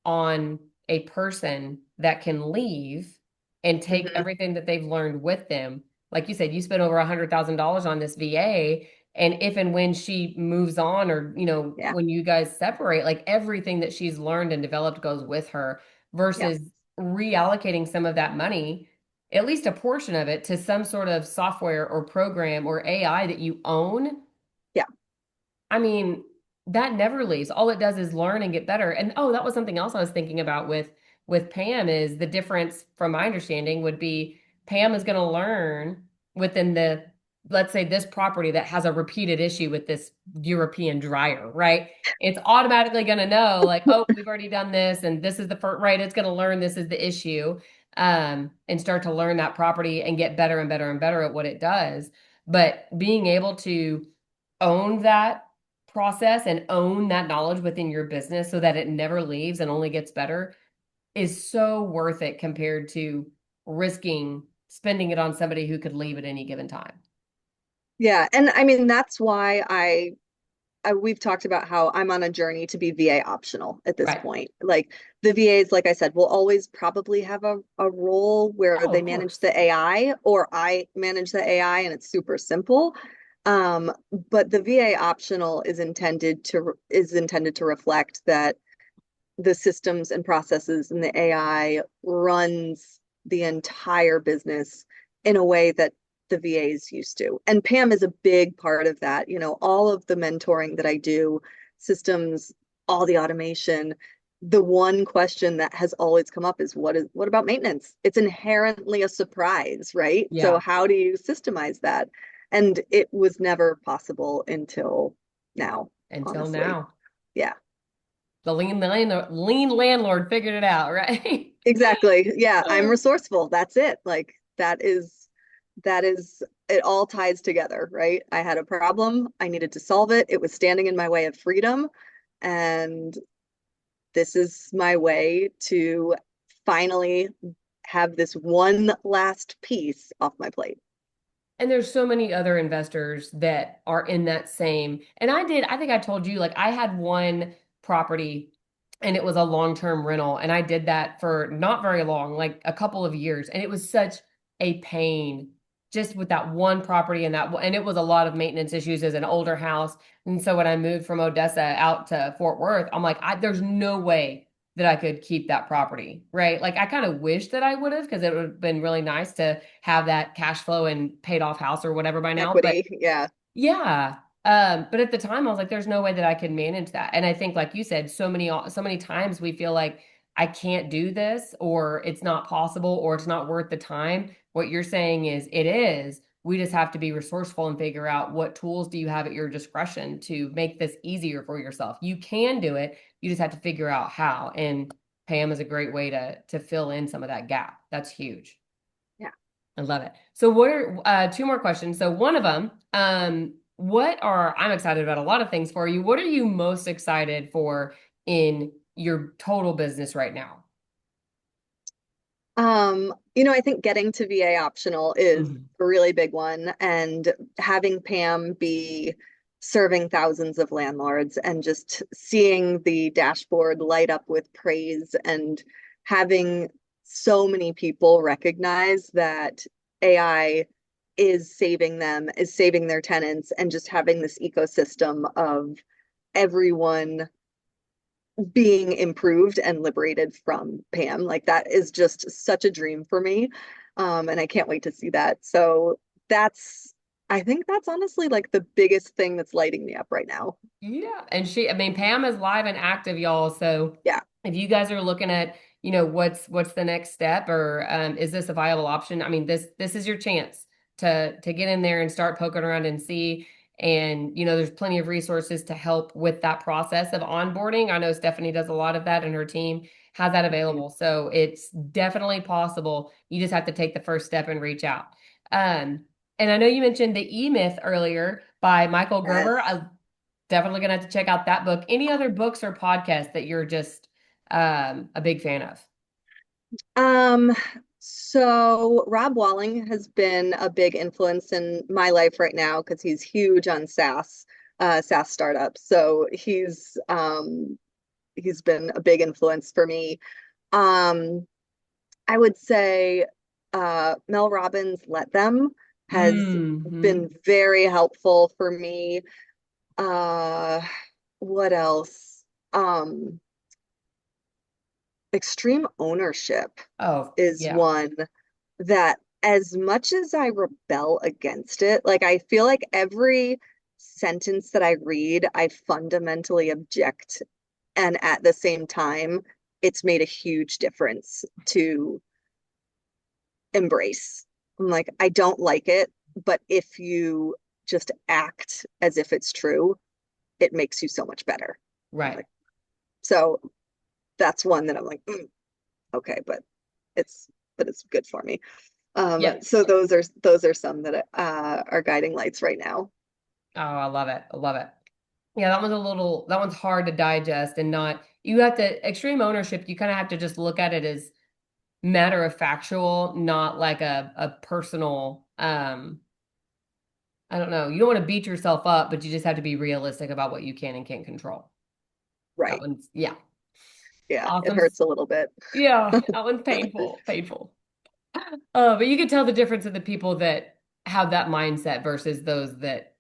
on a person that can leave and take Hmm. everything that they've learned with them. Like you said, you spent over $100,000 on this VA. And if and when she moves on, or, Yeah, when you guys separate, like everything that she's learned and developed goes with her yeah, versus reallocating some of that money, at least a portion of it, to some sort of software or program or AI that you own. yeah, I mean, that never leaves. All it does is learn and get better. And oh, that was something else I was thinking about with Pam is the difference from my understanding would be Pam is going to learn within the, let's say, this property that has a repeated issue with this European dryer, right? It's automatically going to know like, oh, we've already done this and this is the first, right? It's going to learn this is the issue, and start to learn that property and get better and better and better at what it does. But being able to own that process and own that knowledge within your business so that it never leaves and only gets better is so worth it compared to risking spending it on somebody who could leave at any given time. yeah. And I mean, that's why we've talked about how I'm on a journey to be VA optional at this Right. point. Like the VAs, like I said, will always probably have a role where Oh, they of manage course. the AI or I manage the AI and it's super simple. Um, but the VA optional is intended to reflect that the systems and processes and the AI runs the entire business in a way that the VA is used to. And PAM is a big part of that. You know, all of the mentoring that I do, systems, all the automation, the one question that has always come up is what about maintenance? It's inherently a surprise, right? So Yeah. how do you systemize that? And it was never possible until now, Until honestly. now. Yeah. The lean landlord figured it out, right? Exactly. Yeah, I'm resourceful. That's it. Like that is it all ties together, right? I had a problem, I needed to solve it. It was standing in my way of freedom, and this is my way to finally have this one last piece off my plate. And there's so many other investors that are in that same. And I think I told you, like, I had one property and it was a long-term rental. And I did that for not very long, like a couple of years. And it was such a pain just with that one property and it was a lot of maintenance issues as an older house. And so when I moved from Odessa out to Fort Worth, I'm like, there's no way that I could keep that property, right? Like I kind of wish that I would have because it would have been really nice to have that cash flow and paid off house or whatever by now. But Equity, yeah. yeah. But at the time I was like, there's no way that I can manage that. And I think, like you said, so many times we feel like I can't do this, or it's not possible, or it's not worth the time. What you're saying is it is. We just have to be resourceful and figure out what tools do you have at your discretion to make this easier for yourself. You can do it. You just have to figure out how. And PAM is a great way to fill in some of that gap. That's huge. Yeah. I love it. So what are two more questions? So one of them, I'm excited about a lot of things for you. What are you most excited for in your total business right now? I think getting to VA optional is Mhm. a really big one, and having Pam be serving thousands of landlords and just seeing the dashboard light up with praise and having so many people recognize that AI is saving them, is saving their tenants, and just having this ecosystem of everyone being improved and liberated from Pam. Like that is just such a dream for me. And I can't wait to see that. So that's, I think that's honestly like the biggest thing that's lighting me up right now. Yeah. And I mean, Pam is live and active, y'all. So Yeah. if you guys are looking at, what's the next step, or is this a viable option? I mean, this is your chance to get in there and start poking around and see. And there's plenty of resources to help with that process of onboarding. I know Stephanie does a lot of that, and her team has that Mhm. available. So it's definitely possible. You just have to take the first step and reach out. Um, and I know you mentioned the E-Myth earlier by Michael Gerber. Yes. I definitely gonna have to check out that book. Any other books or podcasts that you're just a big fan of? Um, so Rob Walling has been a big influence in my life right now because he's huge on SaaS startups. So he's been a big influence for me. Um, I would say Mel Robbins' Let Them has Hmm. been very helpful for me. Uh, what else? Um, Extreme Ownership Oh, is yeah. one that, as much as I rebel against it, like I feel like every sentence that I read, I fundamentally object. And at the same time, it's made a huge difference to embrace. I'm like, I don't like it, but if you just act as if it's true, it makes you so much better. I'm Right. like, so that's one that I'm like, okay, it's it's good for me. Yeah. So those are some that are guiding lights right now. Oh, I love it. I love it. Yeah, that one's hard to digest, and not, you have to, extreme ownership, you kind of have to just look at it as matter of factual, not like a personal, I don't know. You don't want to beat yourself up, but you just have to be realistic about what you can and can't control. That Right. one's, yeah. Yeah, it Awesome. hurts a little bit. Yeah, that one's painful, painful. But you can tell the difference of the people that have that mindset versus those that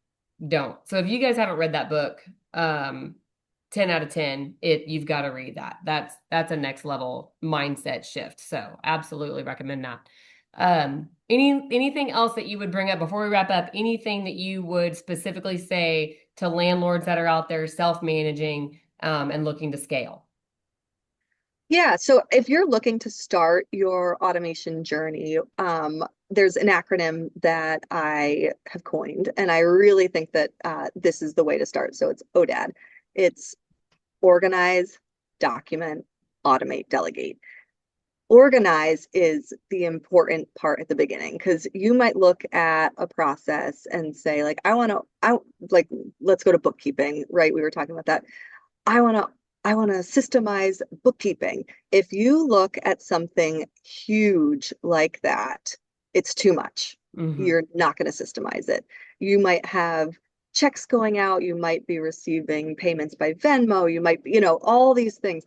don't. So if you guys haven't read that book, 10 out of 10, you've got to read that. That's a next level mindset shift. So absolutely recommend that. Anything else that you would bring up before we wrap up? Anything that you would specifically say to landlords that are out there self-managing, and looking to scale? Yeah, so if you're looking to start your automation journey, there's an acronym that I have coined, and I really think that this is the way to start. So it's ODAD. It's organize, document, automate, delegate. Organize is the important part at the beginning because you might look at a process and say, like, like, let's go to bookkeeping, right? We were talking about that. I want to I want to systemize bookkeeping. If you look at something huge like that, it's too much. Hmm. You're not going to systemize it. You might have checks going out, you might be receiving payments by Venmo, you might, all these things.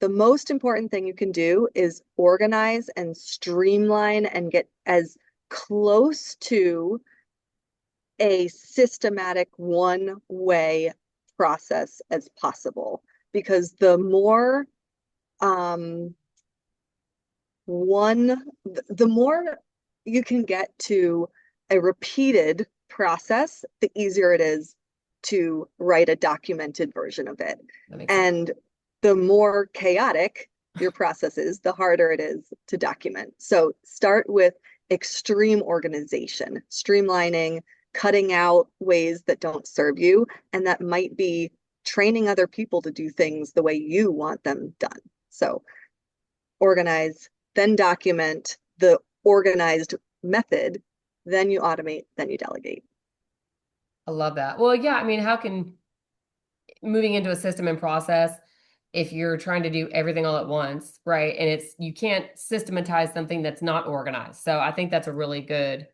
The most important thing you can do is organize and streamline and get as close to a systematic one-way process as possible. Because the more um, the more you can get to a repeated process, the easier it is to write a documented version of it. That makes sense. And the more chaotic your processes, the harder it is to document. So start with extreme organization, streamlining, cutting out ways that don't serve you. And that might be training other people to do things the way you want them done. So organize, then document the organized method, then you automate, then you delegate. I love that. Well, yeah, I mean, how can moving into a system and process if you're trying to do everything all at once, right? And it's you can't systematize something that's not organized. So I think that's a really good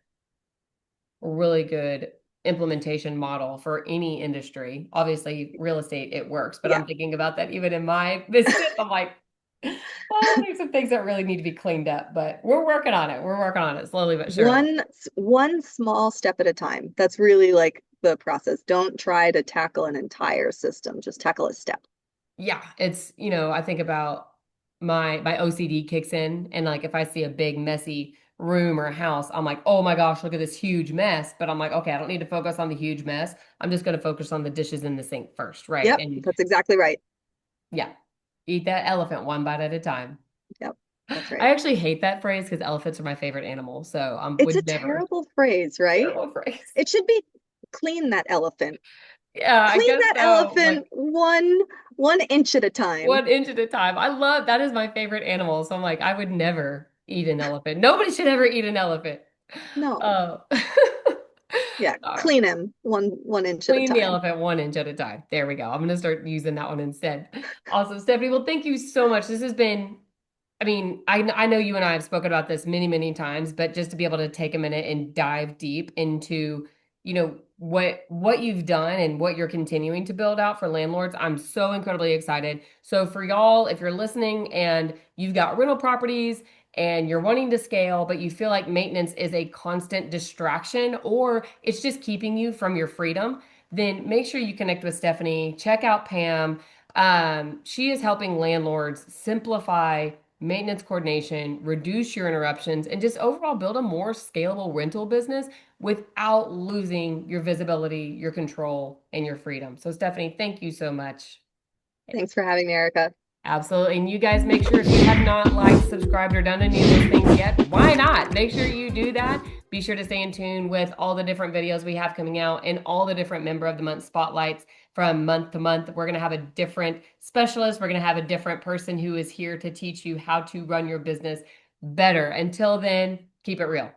implementation model for any industry. Obviously, real estate, it works, but Yeah. I'm thinking about that even in my business. I'm like, oh, there's some things that really need to be cleaned up, but we're working on it. We're working on it slowly but surely. One small step at a time. That's really like the process. Don't try to tackle an entire system, just tackle a step. Yeah, it's, I think about my OCD kicks in and like if I see a big messy room or a house, I'm like, "Oh my gosh, look at this huge mess." But I'm like, "Okay, I don't need to focus on the huge mess. I'm just going to focus on the dishes in the sink first, right?" Yep, And that's exactly right. yeah, eat that elephant one bite at a time. Yep, that's I right. actually hate that phrase because elephants are my favorite animal, so I It's a would never. terrible phrase, right? Terrible phrase. It should be clean that elephant. Yeah, I Clean guess that so. Like elephant one inch at a time. 1 inch at a time. I love that is my favorite animal. So I'm like, I would never eat an elephant. Nobody should ever eat an elephant. No. Oh. Yeah, All right. clean him one inch at a Clean the time. elephant 1 inch at a time. There we go. I'm going to start using that one instead. Awesome, Stephanie. Well, thank you so much. This has been I mean, I know you and I have spoken about this many, many times, but just to be able to take a minute and dive deep into, what you've done and what you're continuing to build out for landlords, I'm so incredibly excited. So for y'all, if you're listening and you've got rental properties and you're wanting to scale, but you feel like maintenance is a constant distraction or it's just keeping you from your freedom, then make sure you connect with Stephanie. Check out Pam. She is helping landlords simplify maintenance coordination, reduce your interruptions, and just overall build a more scalable rental business without losing your visibility, your control, and your freedom. So, Stephanie, thank you so much. Thanks for having me, Erica. Absolutely. And you guys make sure if you have not liked, subscribed, or done any of those things yet, why not? Make sure you do that. Be sure to stay in tune with all the different videos we have coming out and all the different member of the month spotlights from month to month. We're going to have a different specialist. We're going to have a different person who is here to teach you how to run your business better. Until then, keep it real.